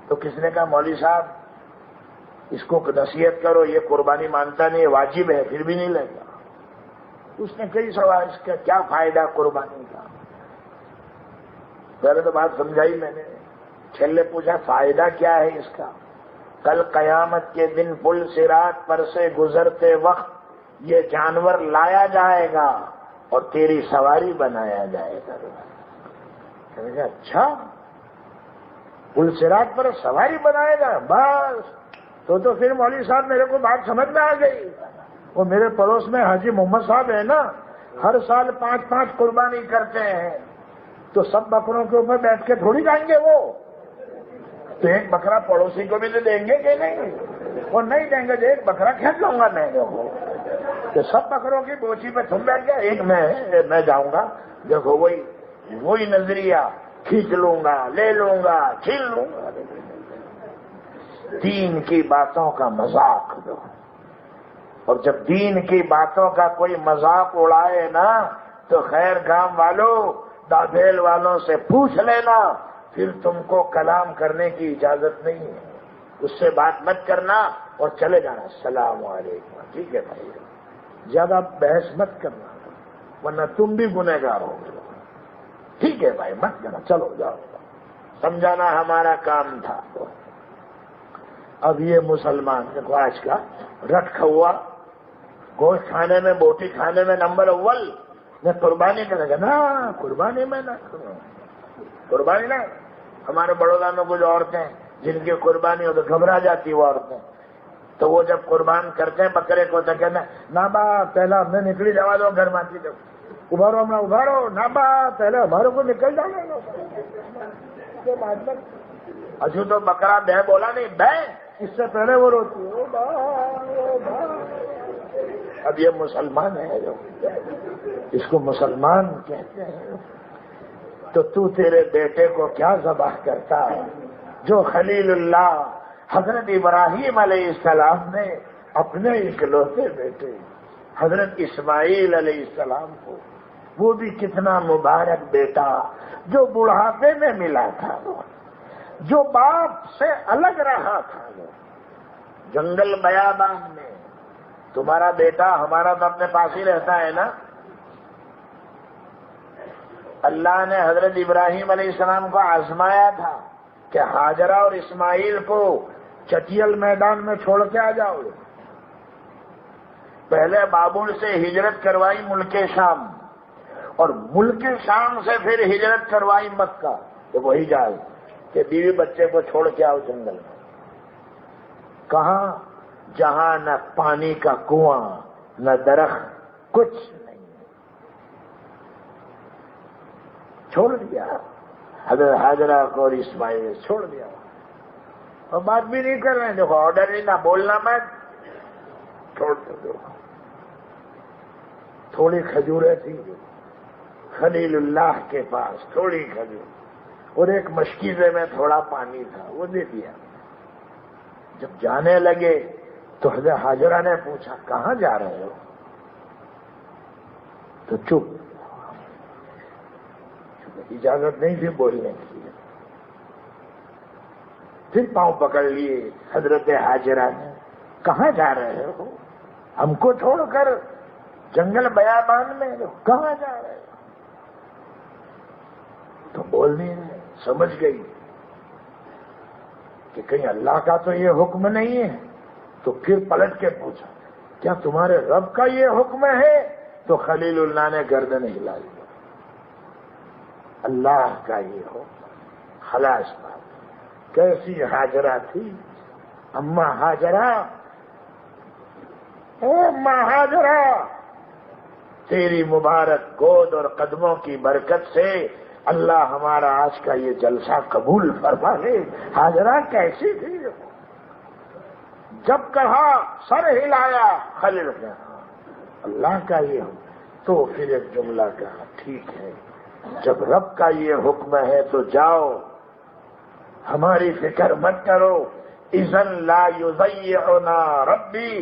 تو کس نے کہا مولوی صاحب اس کو نصیحت کرو، یہ قربانی مانتا نہیں، واجب ہے، پھر بھی نہیں لے گا. اس نے کئی سوال، اس کا کیا فائدہ قربانی کا؟ پہلے تو بات سمجھائی میں نے. چھلے پوچھا فائدہ کیا ہے اس کا؟ کل قیامت کے دن پل صراط پر سے گزرتے وقت یہ جانور لایا جائے گا اور تیری سواری بنایا جائے گا. اچھا پل صراط پر سواری بنائے گا؟ بس تو پھر مولوی صاحب میرے کو بات سمجھ میں آ گئی. وہ میرے پڑوس میں حاجی محمد صاحب ہے نا، ہر سال 5 قربانی کرتے ہیں. تو سب بکروں کے اوپر بیٹھ کے تھوڑی جائیں گے وہ. تو ایک بکرا پڑوسی کو بھی تو دیں گے کہ نہیں؟ وہ نہیں دیں گے تو ایک بکرا کھینچ لوں گا میں. تو سب بکروں کی بوچھی پہ تم بیٹھ گیا، ایک میں جاؤں گا. دیکھو وہی نظریہ، کھینچ لوں گا، لے لوں گا، چھین لوں گا. دین کی باتوں کا مذاق دو، اور جب دین کی باتوں کا کوئی مذاق اڑائے نا تو خیر گام والوں، دادھیل والوں سے پوچھ لینا، پھر تم کو کلام کرنے کی اجازت نہیں ہے. اس سے بات مت کرنا اور چلے جانا. السلام علیکم. ٹھیک ہے بھائی، زیادہ بحث مت کرنا ورنہ تم بھی گنہگار ہو گے. ٹھیک ہے بھائی مت کرنا، چلو جاؤ. سمجھانا ہمارا کام تھا. اب یہ مسلمان دیکھو آج کا رٹ کھوا، گوشت کھانے میں، بوٹی کھانے میں نمبر اول. میں قربانی کرے گا نا، قربانی میں نہ کروں، قربانی نہ. ہمارے بڑودہ میں کچھ عورتیں جن کی قربانی ہو تو گھبرا جاتی وہ عورتیں. تو وہ جب قربان کرتے ہیں بکرے کو تو کہنا نا با پہلا ہمیں نکلی جا دو گھر ماتی. جب ابھارو ہمیں ابھارو نا با پہلے ہمارے کو نکل جانا. اچھو تو بکرا بہ بولا نہیں، بہ اس سے پہلے وہ روتی ہے. اب یہ مسلمان ہے جو اس کو مسلمان کہتے ہیں. تو تیرے بیٹے کو کیا ذبح کرتا ہے جو خلیل اللہ حضرت ابراہیم علیہ السلام نے اپنے اکلوتے بیٹے حضرت اسماعیل علیہ السلام کو، وہ بھی کتنا مبارک بیٹا جو بڑھاپے میں ملا تھا، جو باپ سے الگ رہا تھا، جنگل بیابان میں. تمہارا بیٹا ہمارا تو اپنے پاس ہی رہتا ہے نا. اللہ نے حضرت ابراہیم علیہ السلام کو آزمایا تھا کہ ہاجرہ اور اسماعیل کو چٹیل میدان میں چھوڑ کے آ جاؤ. پہلے بابل سے ہجرت کروائی ملک شام، اور ملک شام سے پھر ہجرت کروائی مکہ. تو وہی جائے کہ بیوی بچے کو چھوڑ کے آؤ جنگل میں. کہاں؟ جہاں نہ پانی کا کنواں نہ درخت، کچھ نہیں. چھوڑ دیا حضرت ہاجرہ کو اور اسماعیل چھوڑ دیا، اور بات بھی نہیں کر رہے ہیں. دیکھو آرڈر نہیں، نہ بولنا مت، چھوڑ دو. تھوڑی کھجوریں تھی خلیل اللہ کے پاس، تھوڑی کھجور، اور ایک مشکیزے میں تھوڑا پانی تھا، وہ دے دیا. جب جانے لگے تو حضرت ہاجرہ نے پوچھا کہاں جا رہے ہو؟ تو چپ، اجازت نہیں تھی بولنے کی. پھر پاؤں پکڑ لیے حضرت ہاجرہ نے. کہاں جا رہے ہو؟ ہم کو چھوڑ کر جنگل بیابان میں کہاں جا رہے ہو؟ تو بول نہیں رہے. سمجھ گئی کہ کہیں اللہ کا تو یہ حکم نہیں ہے. تو پھر پلٹ کے پوچھا کیا تمہارے رب کا یہ حکم ہے؟ تو خلیل اللہ نے گردن ہلا لی. اللہ کا یہ حکم. خلاص بات. کیسی ہاجرہ تھی اماں ہاجرہ. اے اماں ہاجرہ، تیری مبارک گود اور قدموں کی برکت سے اللہ ہمارا آج کا یہ جلسہ قبول فرما لے. ہاجرہ کیسی تھی؟ جب کہا سر ہلایا خلیل نے، اللہ کا یہ حکم. تو پھر ایک جملہ کہا ٹھیک ہے، جب رب کا یہ حکم ہے تو جاؤ، ہماری فکر مت کرو. اذن لا یضیعنا ربی،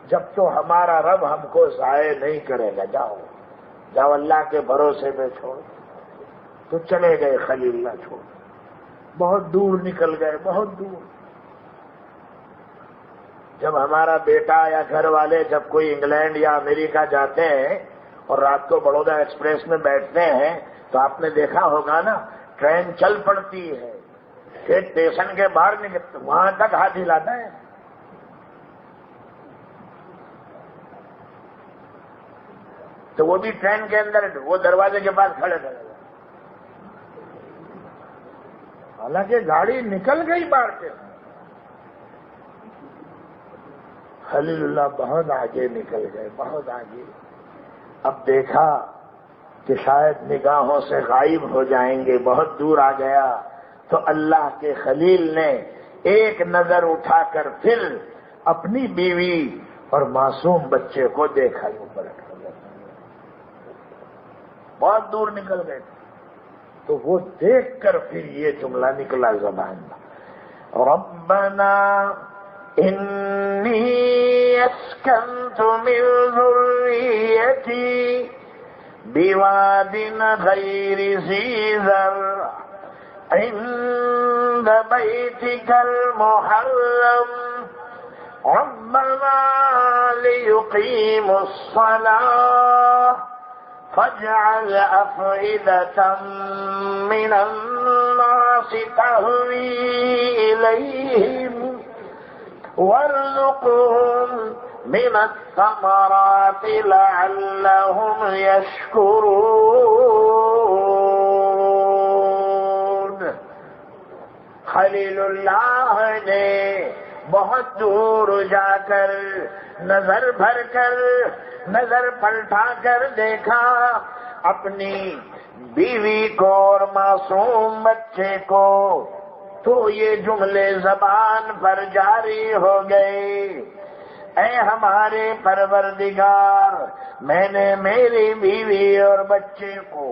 جب تو ہمارا رب ہم کو ضائع نہیں کرے گا. جاؤ جاؤ، اللہ کے بھروسے میں چھوڑ. تو چلے گئے خلیل اللہ چھوڑ. بہت دور نکل گئے، بہت دور. جب ہمارا بیٹا یا گھر والے جب کوئی انگلینڈ یا امریکہ جاتے ہیں اور رات کو بڑودہ ایکسپریس میں بیٹھتے ہیں تو آپ نے دیکھا ہوگا نا، ٹرین چل پڑتی ہے، پھر اسٹیشن کے باہر نکلتے وہاں تک ہاتھ ہلاتا ہے. تو وہ بھی ٹرین کے اندر وہ دروازے کے پاس کھڑے کھڑے، حالانکہ گاڑی نکل گئی باہر کے. خلیل اللہ بہت آگے نکل گئے، بہت آگے. اب دیکھا کہ شاید نگاہوں سے غائب ہو جائیں گے، بہت دور آ گیا. تو اللہ کے خلیل نے ایک نظر اٹھا کر پھر اپنی بیوی اور معصوم بچے کو دیکھا. اوپر بہت دور نکل گئے تو وہ دیکھ کر پھر یہ جملہ نکلا زبان میں، ربنا انی اسکنت من ذریتی بواد غیر ذی زرع عند بیتک المحرم ربنا لیقیموا الصلاة فاجعل أفئدة من الناس تهوي إليهم وارزقهم من الثمرات لعلهم يشكرون. خلیل اللہ نے بہت دور جا کر نظر بھر کر نظر پلٹا کر دیکھا اپنی بیوی کو اور معصوم بچے کو. تو یہ جملے زبان پر جاری ہو گئے، اے ہمارے پروردگار، میں نے میری بیوی اور بچے کو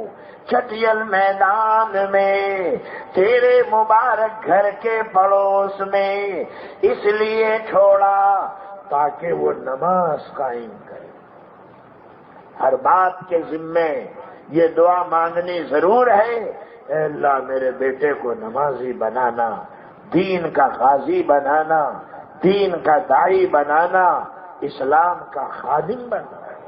چٹیل میدان میں تیرے مبارک گھر کے پڑوس میں اس لیے چھوڑا تاکہ وہ نماز قائم کرے. ہر بات کے ذمے یہ دعا مانگنی ضرور ہے، اے اللہ میرے بیٹے کو نمازی بنانا، دین کا غازی بنانا، دین کا داعی بنانا، اسلام کا خادم بننا ہے۔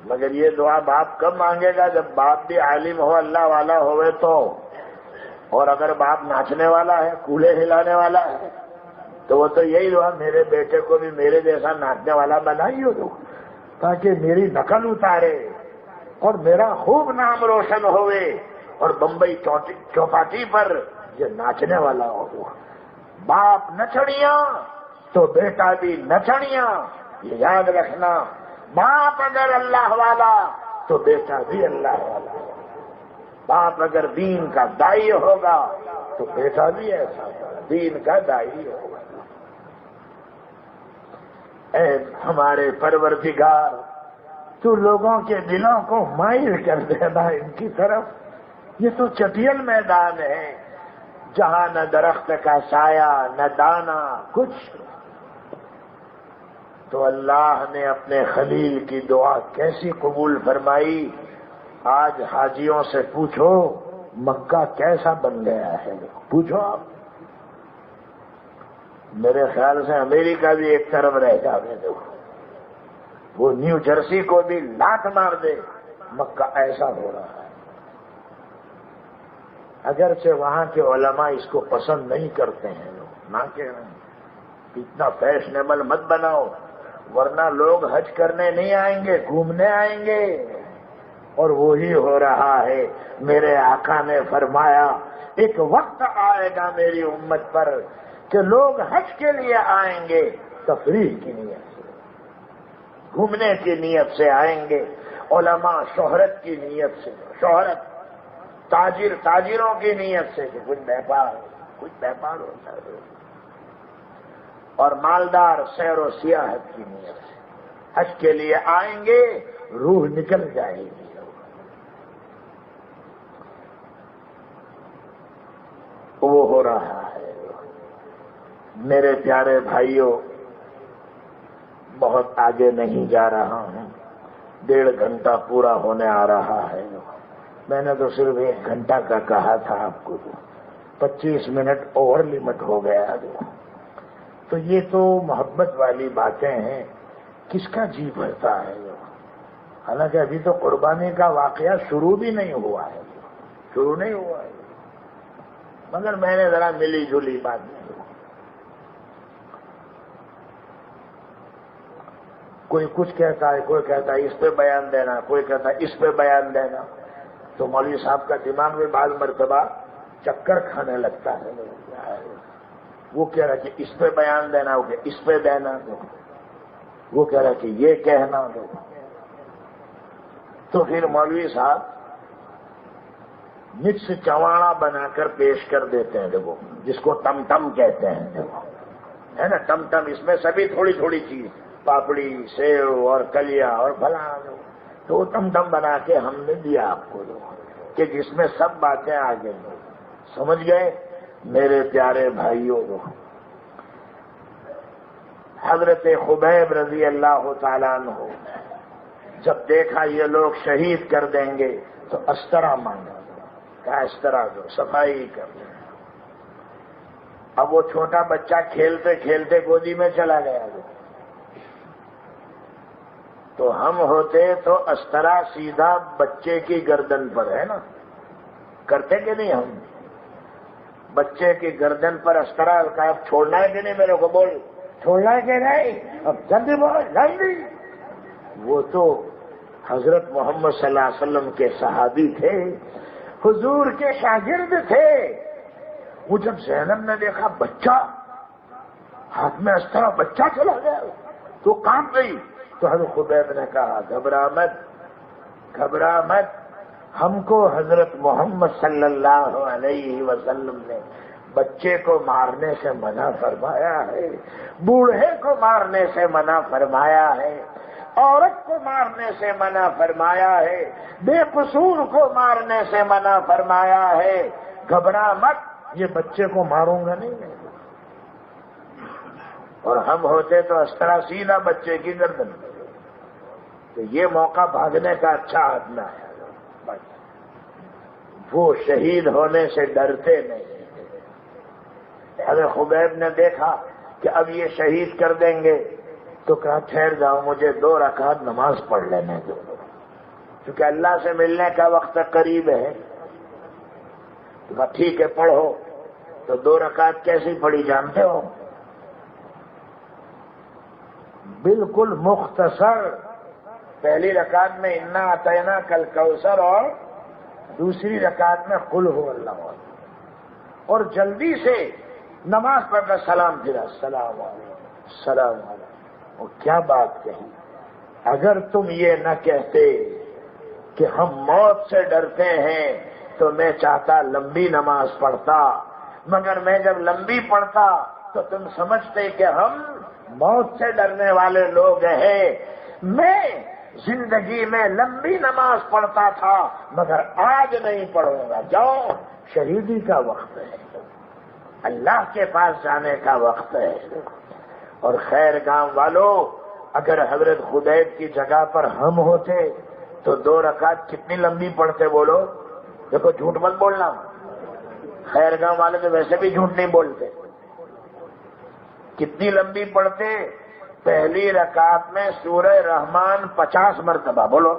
مگر یہ دعا باپ کب مانگے گا؟ جب باپ بھی عالم ہو، اللہ والا ہوئے تو۔ اور اگر باپ ناچنے والا ہے، کولے ہلانے والا ہے، تو وہ تو یہی دعا میرے بیٹے کو بھی میرے جیسا ناچنے والا بنائیے تو، تاکہ میری نقل اتارے اور میرا خوب نام روشن ہوئے، اور بمبئی چوپاٹی پر یہ ناچنے والا ہو۔ باپ نچڑیاں تو بیٹا بھی نچڑیاں، یہ یاد رکھنا۔ باپ اگر اللہ والا تو بیٹا بھی اللہ والا۔ باپ اگر دین کا دائی ہوگا تو بیٹا بھی ایسا دین کا دائی ہوگا۔ اے ہمارے پروردگار، تو لوگوں کے دلوں کو مائل کر دینا ان کی طرف۔ یہ تو چٹیل میدان ہے جہاں نہ درخت کا سایہ نہ دانا کچھ۔ تو اللہ نے اپنے خلیل کی دعا کیسی قبول فرمائی؟ آج حاجیوں سے پوچھو مکہ کیسا بن گیا ہے، پوچھو آپ۔ میرے خیال سے امریکہ بھی ایک طرف رہ جاوے دو، وہ نیو جرسی کو بھی لات مار دے، مکہ ایسا ہو رہا ہے۔ اگرچہ وہاں کے علماء اس کو پسند نہیں کرتے ہیں، نہ کہ اتنا فیشنیبل مت بناؤ، ورنہ لوگ حج کرنے نہیں آئیں گے، گھومنے آئیں گے۔ اور وہی ہو رہا ہے۔ میرے آقا نے فرمایا ایک وقت آئے گا میری امت پر کہ لوگ حج کے لیے آئیں گے تفریح کی نیت سے، گھومنے کی نیت سے آئیں گے، علماء شہرت کی نیت سے، شہرت تاجروں کی نیت سے کہ کچھ بیپار ہوتا ہے، اور مالدار سیر و سیاحت کی نیت سے حج کے لیے آئیں گے، روح نکل جائے گی۔ وہ ہو رہا ہے۔ میرے پیارے بھائیوں، بہت آگے نہیں جا رہا ہوں، 1.5 گھنٹہ پورا ہونے آ رہا ہے۔ میں نے تو صرف 1 گھنٹہ کا کہا تھا آپ کو، 25 منٹ اوور لمٹ ہو گیا۔ تو یہ تو محبت والی باتیں ہیں، کس کا جی بھرتا ہے؟ حالانکہ ابھی تو قربانی کا واقعہ شروع بھی نہیں ہوا ہے، شروع نہیں ہوا ہے، مگر میں نے ذرا ملی جلی بات نہیں۔ کوئی کچھ کہتا ہے، کوئی کہتا ہے اس پہ بیان دینا، کوئی کہتا ہے اس پہ بیان دینا، تو مولوی صاحب کا دماغ میں بعض مرتبہ چکر کھانے لگتا ہے۔ وہ کہہ رہا کہ اس پہ بیان دینا ہو کہ اس پہ دینا دو، وہ کہہ رہا کہ یہ کہنا دو۔ تو پھر مولوی صاحب مکس چواڑا بنا کر پیش کر دیتے ہیں، دیکھو جس کو ٹم ٹم کہتے ہیں، دیکھو ہے نا ٹم ٹم، اس میں سبھی تھوڑی تھوڑی چیز، پاپڑی، سیو اور کلیا اور پھلا، تو وہ ٹم ٹم بنا کے ہم نے دیا آپ کو، کہ جس میں سب باتیں آ گئی۔ سمجھ گئے میرے پیارے بھائیوں؟ حضرت خبیب رضی اللہ تعالیٰ عنہ جب دیکھا یہ لوگ شہید کر دیں گے تو استرا مانگا، کیا استرا دو، صفائی کر دیں۔ اب وہ چھوٹا بچہ کھیلتے کھیلتے گودی میں چلا گیا، تو ہم ہوتے تو استرا سیدھا بچے کی گردن پر، ہے نا، کرتے کہ نہیں؟ ہم بچے کی گردن پر استرا کا چھوڑنا ہے کہ نہیں؟ میرے کو بول، چھوڑنا ہے کہ نہیں؟ اب جلدی بول جلدی۔ وہ تو حضرت محمد صلی اللہ علیہ وسلم کے صحابی تھے، حضور کے شاگرد تھے۔ وہ جب زینب نے دیکھا بچہ ہاتھ میں استرا، بچہ چلا گیا تو کانپ گئی۔ تو حضرت خبیب نے کہا گھبرا مت، گھبرا مت، ہم کو حضرت محمد صلی اللہ علیہ وسلم نے بچے کو مارنے سے منع فرمایا ہے، بوڑھے کو مارنے سے منع فرمایا ہے، عورت کو مارنے سے منع فرمایا ہے، بے قصور کو مارنے سے منع فرمایا ہے۔ گھبرا مت، یہ بچے کو ماروں گا نہیں۔ اور ہم ہوتے تو استرا سیدھا بچے کی گردن، تو یہ موقع بھاگنے کا اچھا آدمی ہے۔ وہ شہید ہونے سے ڈرتے نہیں۔ حضرت خبیب نے دیکھا کہ اب یہ شہید کر دیں گے، تو کہا ٹھہر جاؤ، مجھے 2 رکعت نماز پڑھ لینے دو، کیونکہ اللہ سے ملنے کا وقت قریب ہے۔ تو کہا ٹھیک ہے پڑھو۔ تو 2 رکعت کیسی پڑھی جانتے ہو؟ بالکل مختصر۔ پہلی رکعت میں انا اعطینا کل کوثر، اور دوسری رکعت میں قل هو اللہ احد، اور جلدی سے نماز پڑھ کر سلام پھرا، السلام علیکم السلام علیکم۔ اور کیا بات کہی، اگر تم یہ نہ کہتے کہ ہم موت سے ڈرتے ہیں تو میں چاہتا لمبی نماز پڑھتا، مگر میں جب لمبی پڑھتا تو تم سمجھتے کہ ہم موت سے ڈرنے والے لوگ ہیں۔ میں زندگی میں لمبی نماز پڑھتا تھا مگر آج نہیں پڑھوں گا، جاؤ شہیدی کا وقت ہے، اللہ کے پاس جانے کا وقت ہے۔ اور خیر گاؤں والوں، اگر حضرت خدیب کی جگہ پر ہم ہوتے تو 2 رکعت کتنی لمبی پڑھتے بولو؟ دیکھو جھوٹ مت بولنا، خیر گاؤں والے تو ویسے بھی جھوٹ نہیں بولتے۔ کتنی لمبی پڑھتے؟ پہلی رکعت میں سورہ رحمان 50 مرتبہ، بولو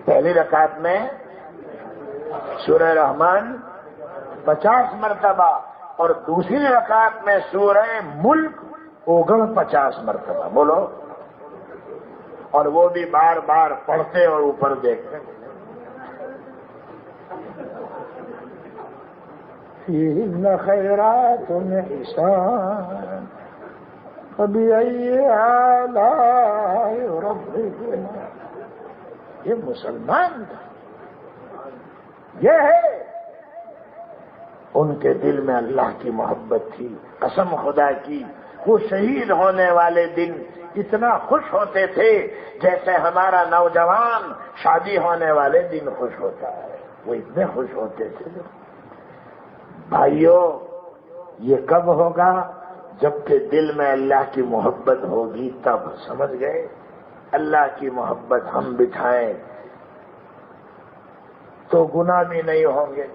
پہلی رکعت میں سورہ رحمان 50 مرتبہ، اور دوسری رکعت میں سورہ ملک 49 مرتبہ، بولو، اور وہ بھی بار بار پڑھتے اور اوپر دیکھتے۔ فِيهِنَّ خَيْرَاتٌ حِسَانٌ فَبِأَيِّ آلَاءِ رَبِّكُمَا۔ یہ مسلمان تھا، یہ ہے، ان کے دل میں اللہ کی محبت تھی۔ قسم خدا کی، وہ شہید ہونے والے دن اتنا خوش ہوتے تھے جیسے ہمارا نوجوان شادی ہونے والے دن خوش ہوتا ہے، وہ اتنے خوش ہوتے تھے۔ بھائیوں، یہ کب ہوگا؟ جبکہ دل میں اللہ کی محبت ہوگی، تب سمجھ گئے؟ اللہ کی محبت ہم بٹھائیں تو گناہ بھی نہیں ہوں گے۔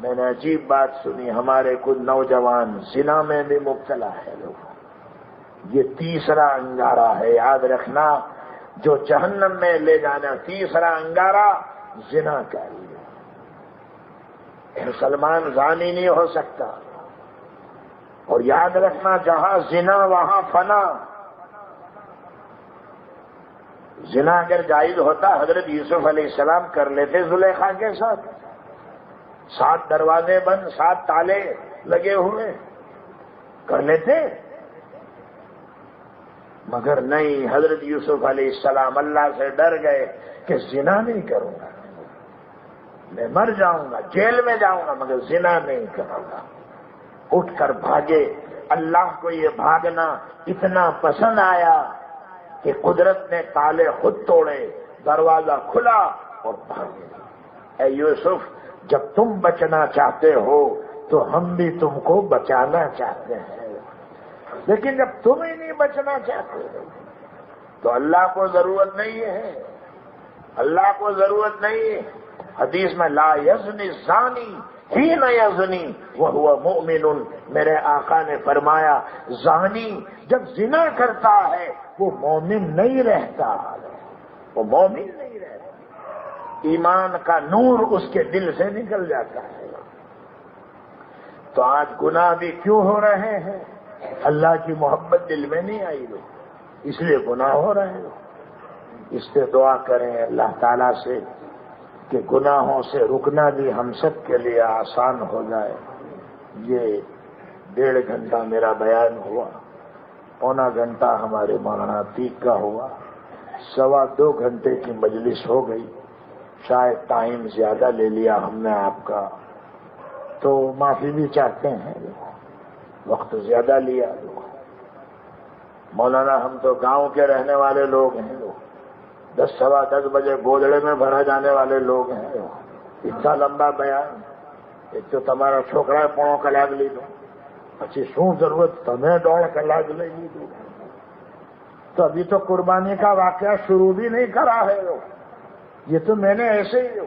میں نے عجیب بات سنی، ہمارے کچھ نوجوان زنا میں بھی مبتلا ہے لوگ۔ یہ تیسرا انگارہ ہے، یاد رکھنا، جو جہنم میں لے جانا، تیسرا انگارہ زنا کا ہے۔ مسلمان زانی نہیں ہو سکتا، اور یاد رکھنا جہاں زنا وہاں فنا۔ زنا اگر جائز ہوتا حضرت یوسف علیہ السلام کر لیتے زلیخا کے ساتھ، 7 دروازے بند، 7 تالے لگے ہوئے، کر لیتے، مگر نہیں، حضرت یوسف علیہ السلام اللہ سے ڈر گئے کہ زنا نہیں کروں گا، میں مر جاؤں گا، جیل میں جاؤں گا، مگر زنا نہیں کروں گا۔ اٹھ کر بھاگے۔ اللہ کو یہ بھاگنا اتنا پسند آیا کہ قدرت نے تالے خود توڑے، دروازہ کھلا اور بھاگے۔ اے یوسف، جب تم بچنا چاہتے ہو تو ہم بھی تم کو بچانا چاہتے ہیں، لیکن جب تم ہی نہیں بچنا چاہتے تو اللہ کو ضرورت نہیں ہے، اللہ کو ضرورت نہیں ہے۔ حدیث میں لا یزنی الزانی حین یزنی وہو مؤمن، میرے آقا نے فرمایا زانی جب زنا کرتا ہے وہ مومن نہیں رہتا، وہ مومن نہیں رہتا، ایمان کا نور اس کے دل سے نکل جاتا ہے۔ تو آج گناہ بھی کیوں ہو رہے ہیں؟ اللہ کی محبت دل میں نہیں آئی لو، اس لیے گناہ ہو رہے ہیں۔ اس سے دعا کریں اللہ تعالیٰ سے کہ گناہوں سے رکنا بھی ہم سب کے لیے آسان ہو جائے۔ یہ 1.5 گھنٹہ میرا بیان ہوا، پونا گھنٹہ ہمارے مولانا عتیق کا ہوا، 2.25 گھنٹے کی مجلس ہو گئی، شاید ٹائم زیادہ لے لیا ہم نے آپ کا، تو معافی بھی چاہتے ہیں، وقت زیادہ لیا۔ مولانا ہم تو گاؤں کے رہنے والے لوگ ہیں، 10 بجے گودڑے میں بھرا جانے والے لوگ ہیں، اتنا لمبا بیان، ایک تو تمہارا چھوکرا پونوں کلاگ لی دو، اچھی شوں ضرورت تمہیں 1.5 کلاگ لے لی دو۔ تو ابھی تو قربانی کا واقعہ شروع بھی نہیں کرا ہے، یہ تو میں نے ایسے ہی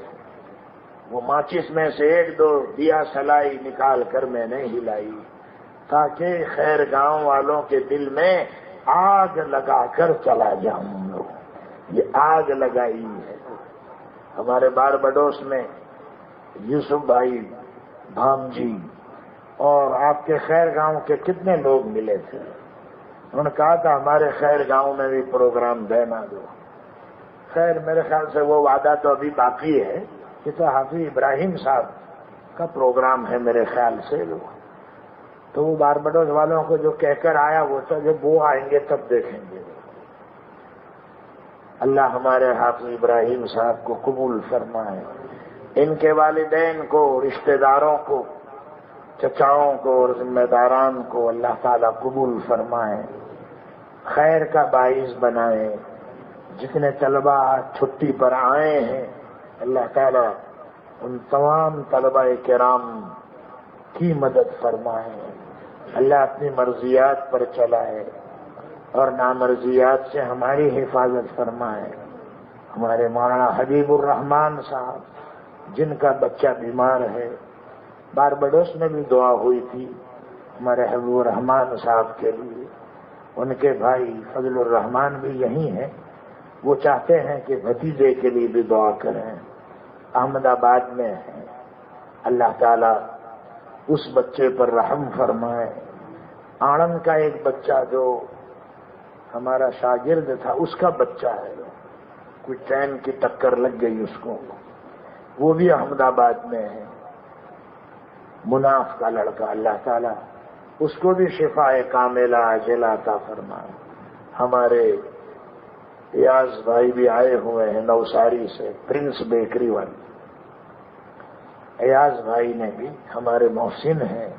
وہ ماچس میں سے 1-2 دیا سلائی نکال کر میں نے ہلائی، تاکہ خیر گاؤں والوں کے دل میں آگ لگا کر چلا جاؤں. یہ آگ لگائی ہے. ہمارے باربڈوس میں یوسف بھائی بھام جی اور آپ کے خیر گاؤں کے کتنے لوگ ملے تھے. انہوں نے کہا تھا ہمارے خیر گاؤں میں بھی پروگرام دینا دو. خیر میرے خیال سے وہ وعدہ تو ابھی باقی ہے کہ تو حافظ ابراہیم صاحب کا پروگرام ہے میرے خیال سے. تو وہ باربڈوس والوں کو جو کہہ کر آیا وہ تو جب وہ آئیں گے تب دیکھیں گے. اللہ ہمارے حافظ ابراہیم صاحب کو قبول فرمائے. ان کے والدین کو، رشتہ داروں کو، چچاؤں کو اور ذمہ داران کو اللہ تعالیٰ قبول فرمائے، خیر کا باعث بنائے. جتنے طلبہ آج چھٹی پر آئے ہیں اللہ تعالیٰ ان تمام طلبہ کرام کی مدد فرمائے. اللہ اپنی مرضیات پر چلائے اور نامرضیات سے ہماری حفاظت فرمائے. ہمارے مولانا حبیب الرحمان صاحب جن کا بچہ بیمار ہے، باربڈوس میں بھی دعا ہوئی تھی ہمارے حبیب الرحمان صاحب کے لیے. ان کے بھائی فضل الرحمان بھی یہی ہیں. وہ چاہتے ہیں کہ بھتیجے کے لیے بھی دعا کریں. احمد آباد میں ہیں. اللہ تعالیٰ اس بچے پر رحم فرمائے. آنند کا ایک بچہ جو ہمارا شاگرد تھا اس کا بچہ ہے، کوئی ٹرین کی ٹکر لگ گئی اس کو، وہ بھی احمد آباد میں ہے. مناف کا لڑکا، اللہ تعالیٰ اس کو بھی شفاء کاملہ عاجلہ عطا فرمائے. ہمارے ایاز بھائی بھی آئے ہوئے ہیں نوساری سے، پرنس بیکری والے. ایاز بھائی نے بھی، ہمارے محسن ہیں،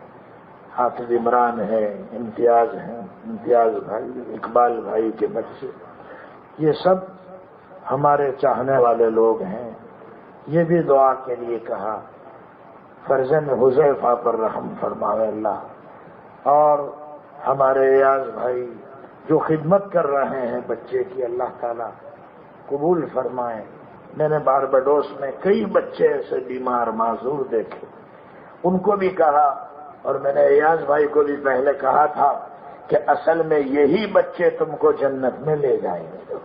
حافظ عمران ہے، امتیاز ہیں، امتیاز بھائی، اقبال بھائی کے بچے، یہ سب ہمارے چاہنے والے لوگ ہیں. یہ بھی دعا کے لیے کہا. فرزند حذیفہ پر رحم فرماوے اللہ. اور ہمارے ایاز بھائی جو خدمت کر رہے ہیں بچے کی، اللہ تعالیٰ قبول فرمائے. میں نے باربڈوس میں کئی بچے ایسے بیمار معذور دیکھے. ان کو بھی کہا اور میں نے ایاز بھائی کو بھی پہلے کہا تھا کہ اصل میں یہی بچے تم کو جنت میں لے جائیں گے.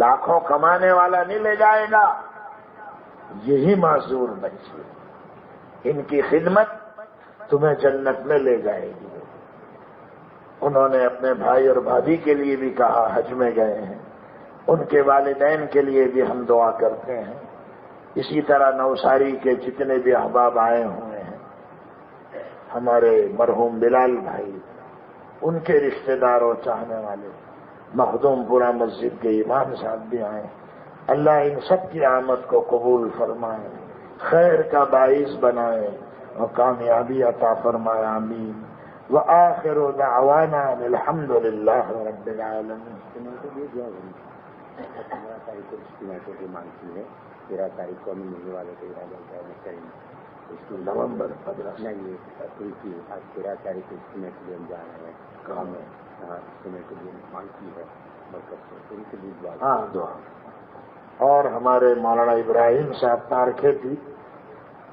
لاکھوں کمانے والا نہیں لے جائے گا، یہی معذور بچے، ان کی خدمت تمہیں جنت میں لے جائے گی. انہوں نے اپنے بھائی اور بھابھی کے لیے بھی کہا، حج میں گئے ہیں. ان کے والدین کے لیے بھی ہم دعا کرتے ہیں. اسی طرح نوساری کے جتنے بھی احباب آئے ہوئے ہیں، ہمارے مرحوم بلال بھائی، ان کے رشتہ دار اور چاہنے والے، مخدوم پورہ مسجد کے امام صاحب بھی آئے. اللہ ان سب کی آمد کو قبول فرمائے، خیر کا باعث بنائے اور کامیابی عطا فرمائے. آمین. وآخر دعوانا الحمد للہ رب العالمین. 15 تاریخ کو اسٹیمیٹوں کی مانگ کی ہے. 13 تاریخ کو ہمیں ملنے والے کو ارادہ کریں گے. نومبر 15 نہیں، یہ آج 13 تاریخ کو اسٹیمیٹ لیے ہم جا رہے ہیں. کام اسٹیمیٹ کے لیے مانگ کی ہے برکت سے، ان کے لیے ہاں دعا. اور ہمارے مولانا ابراہیم صاحب تارکھیتی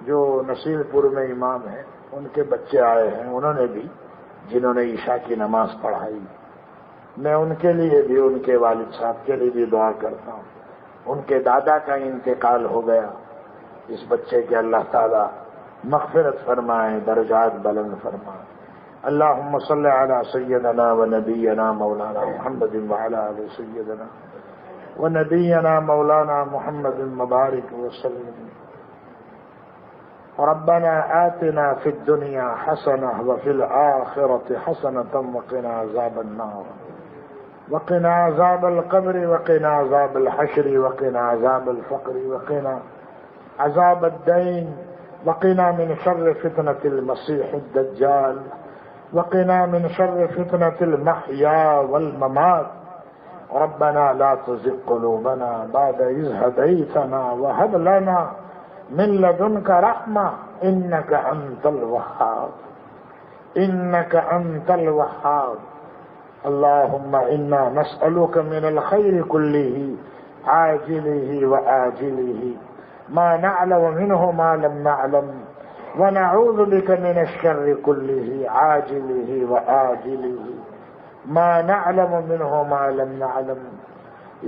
جو نصیر پور میں امام ہیں، ان کے بچے آئے ہیں. انہوں نے بھی، جنہوں نے عشاء کی نماز پڑھائی، میں ان کے لیے بھی، ان کے والد صاحب کے لیے بھی دعا کرتا ہوں. ان کے دادا کا انتقال ہو گیا. اس بچے کے اللہ تعالیٰ مغفرت فرمائے، درجات بلند فرمائے. اللہم صلی علی سیدنا و نبینا مولانا محمد وعلی آل سیدنا و نبینا مولانا محمد مبارک وسلم. ربنا آتنا في الدنيا حسنة وفي الآخرة حسنة وقنا عذاب النار وقنا عذاب القبر وقنا عذاب الحشر وقنا عذاب الفقر وقنا عذاب الدين وقنا من شر فتنة المسيح الدجال وقنا من شر فتنة المحيا والممات. ربنا لا تزغ قلوبنا بعد إذ هديتنا وهب لنا من لدنك رحمة إنك أنت الوهاب إنك أنت الوهاب. اللهم إنا نسألك من الخير كله عاجله وآجله ما نعلم منه ما لم نعلم ونعوذ بك من الشر كله عاجله وآجله ما نعلم منه ما لم نعلم.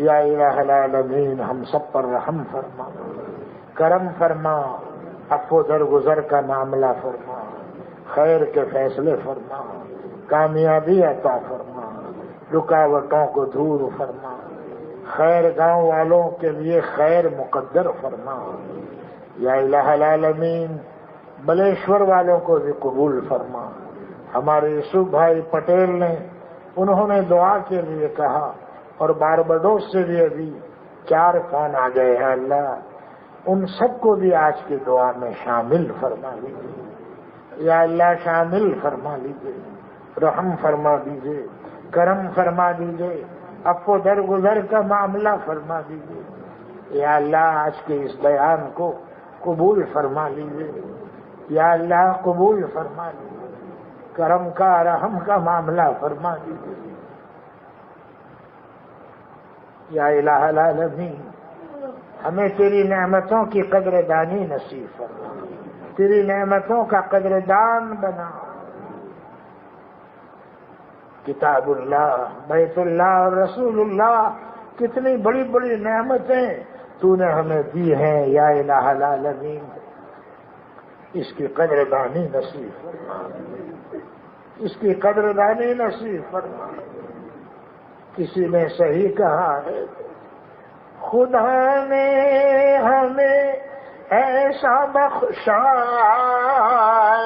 یا الہ العالمین ہم سب پر رحم فرما، کرم فرما، عفو درگزر کا معاملہ فرما، خیر کے فیصلے فرما، کامیابی عطا فرما، رکاوٹوں کو دور فرما، خیر گاؤں والوں کے لیے خیر مقدر فرما. یا الہ العالمین بلیشور والوں کو بھی قبول فرما. ہمارے یوسف بھائی پٹیل نے انہوں نے دعا کے لیے کہا، اور باربڈوس سے بھی ابھی 4 فون آ گئے ہیں. اللہ ان سب کو بھی آج کی دعا میں شامل فرما لیجیے. یا اللہ شامل فرما لیجیے، رحم فرما دیجیے، کرم فرما دیجیے، عفو درگزر کا معاملہ فرما دیجیے. یا اللہ آج کے اس بیان کو قبول فرما لیجیے. یا اللہ قبول فرما لیجیے، کرم کا رحم کا معاملہ فرما دیجیے. یا الہ العالمین ہمیں تیری نعمتوں کی قدر دانی نصیب فرما، تیری نعمتوں کا قدر دان بنا. کتاب اللہ، بیت اللہ اور رسول اللہ، کتنی بڑی بڑی نعمتیں تو نے ہمیں دی ہیں. یا الہ العالمین اس کی قدر دانی نصیب فرما، اس کی قدر دانی نصیب فرما. کسی نے صحیح کہا ہے، خدا نے ہمیں ایسا بخشا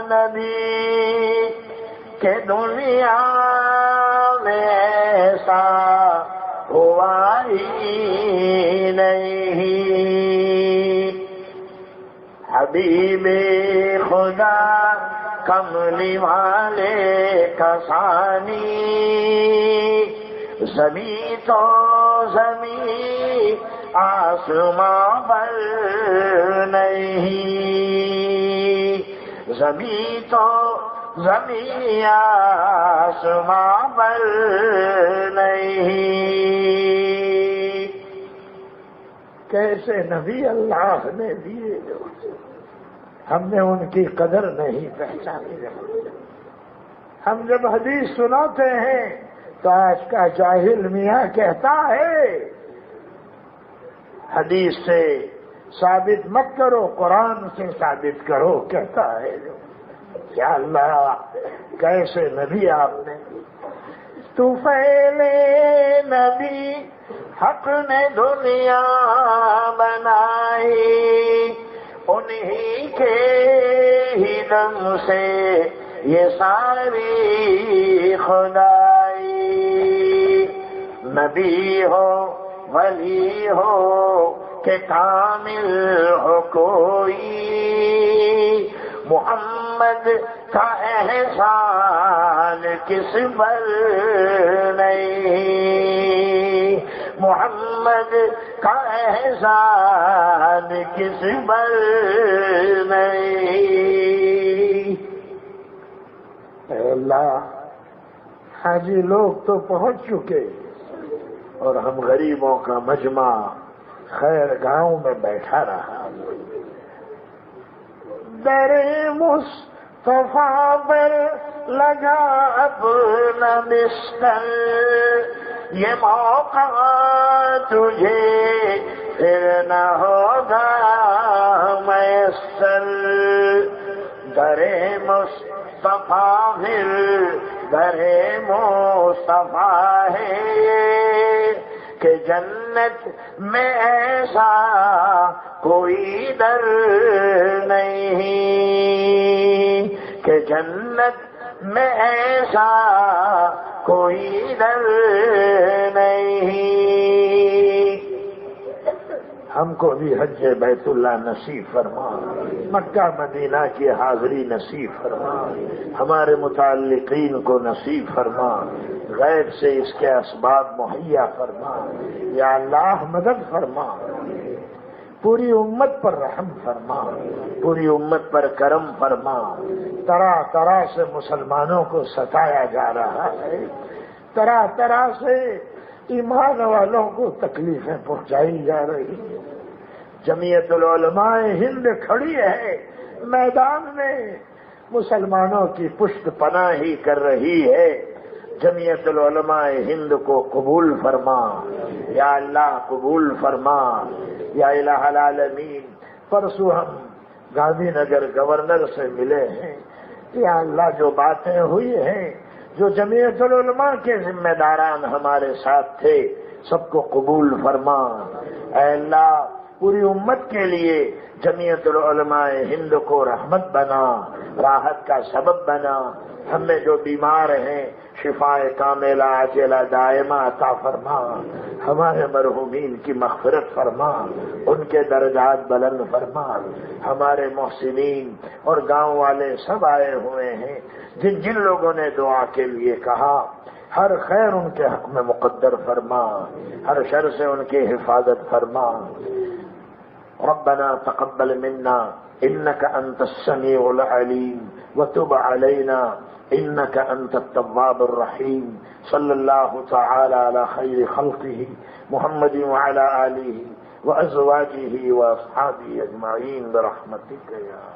نبی کہ دنیا میں ایسا ہوا ہی نہیں. حبیب خدا کملی والے کسانی، زمین تو زمین آسماں پر نہیں، زمین تو زمین آسماں پر نہیں. کیسے نبی اللہ نے دیے جو ہم نے ان کی قدر نہیں پہچانی. ہم جب حدیث سناتے ہیں تو آج کا جاہل میاں کہتا ہے حدیث سے ثابت مت کرو، قرآن سے ثابت کرو، کہتا ہے. یا اللہ کیسے نبی آپ نے تو پہلے نبی حق نے دنیا بنائی، انہی کے ہی دم سے یہ ساری خدائی. نبی ہو ولی ہو کہ کامل ہو کوئی، محمد کا احسان کس پر نہیں، محمد کا احسان کس پر نہیں. اے اللہ حاجی لوگ تو پہنچ چکے اور ہم غریبوں کا مجمع خیر گاؤں میں بیٹھا رہا. در مصطفیٰ پر لگا اپنا بستر، یہ موقع تجھے پھر نہ ہوگا میسر. در مصطفیٰ پھر در مصطفیٰ ہے کہ جنت میں ایسا کوئی در نہیں، کہ جنت میں ایسا کوئی در نہیں. ہم کو بھی حج بیت اللہ نصیب فرما، مکہ مدینہ کی حاضری نصیب فرما، ہمارے متعلقین کو نصیب فرما، غیب سے اس کے اسباب مہیا فرما. یا اللہ مدد فرما، پوری امت پر رحم فرما، پوری امت پر کرم فرما. طرح طرح سے مسلمانوں کو ستایا جا رہا ہے، طرح طرح سے ایمان والوں کو تکلیفیں پہنچائی جا رہی ہیں. جمعیت العلماء ہند کھڑی ہے میدان میں مسلمانوں کی پشت پناہی کر رہی ہے۔ جمعیت العلماء ہند کو قبول فرما یا اللہ، قبول فرما یا الہ العالمین۔ پرسوں ہم گاندھی نگر گورنر سے ملے ہیں، یا اللہ جو باتیں ہوئی ہیں، جو جمعیت العلماء کے ذمہ داران ہمارے ساتھ تھے، سب کو قبول فرما۔ اے اللہ، پوری امت کے لیے جمعیت العلماء ہند کو رحمت بنا، راحت کا سبب بنا۔ ہم میں جو بیمار ہیں شفاء کاملہ عاجلہ دائمہ عطا فرما، ہمارے مرحومین کی مغفرت فرما، ان کے درجات بلند فرما۔ ہمارے محسنین اور گاؤں والے سب آئے ہوئے ہیں، جن جن لوگوں نے دعا کے لیے کہا، ہر خیر ان کے حق میں مقدر فرما، ہر شر سے ان کی حفاظت فرما۔ ربنا تقبل منا انك انت السميع العليم وتب علينا انك انت التواب الرحيم۔ صلی اللہ تعالی علی خیر خلقه محمد وعلى آلہ وازواجہ واصحابہ اجمعین برحمتک یا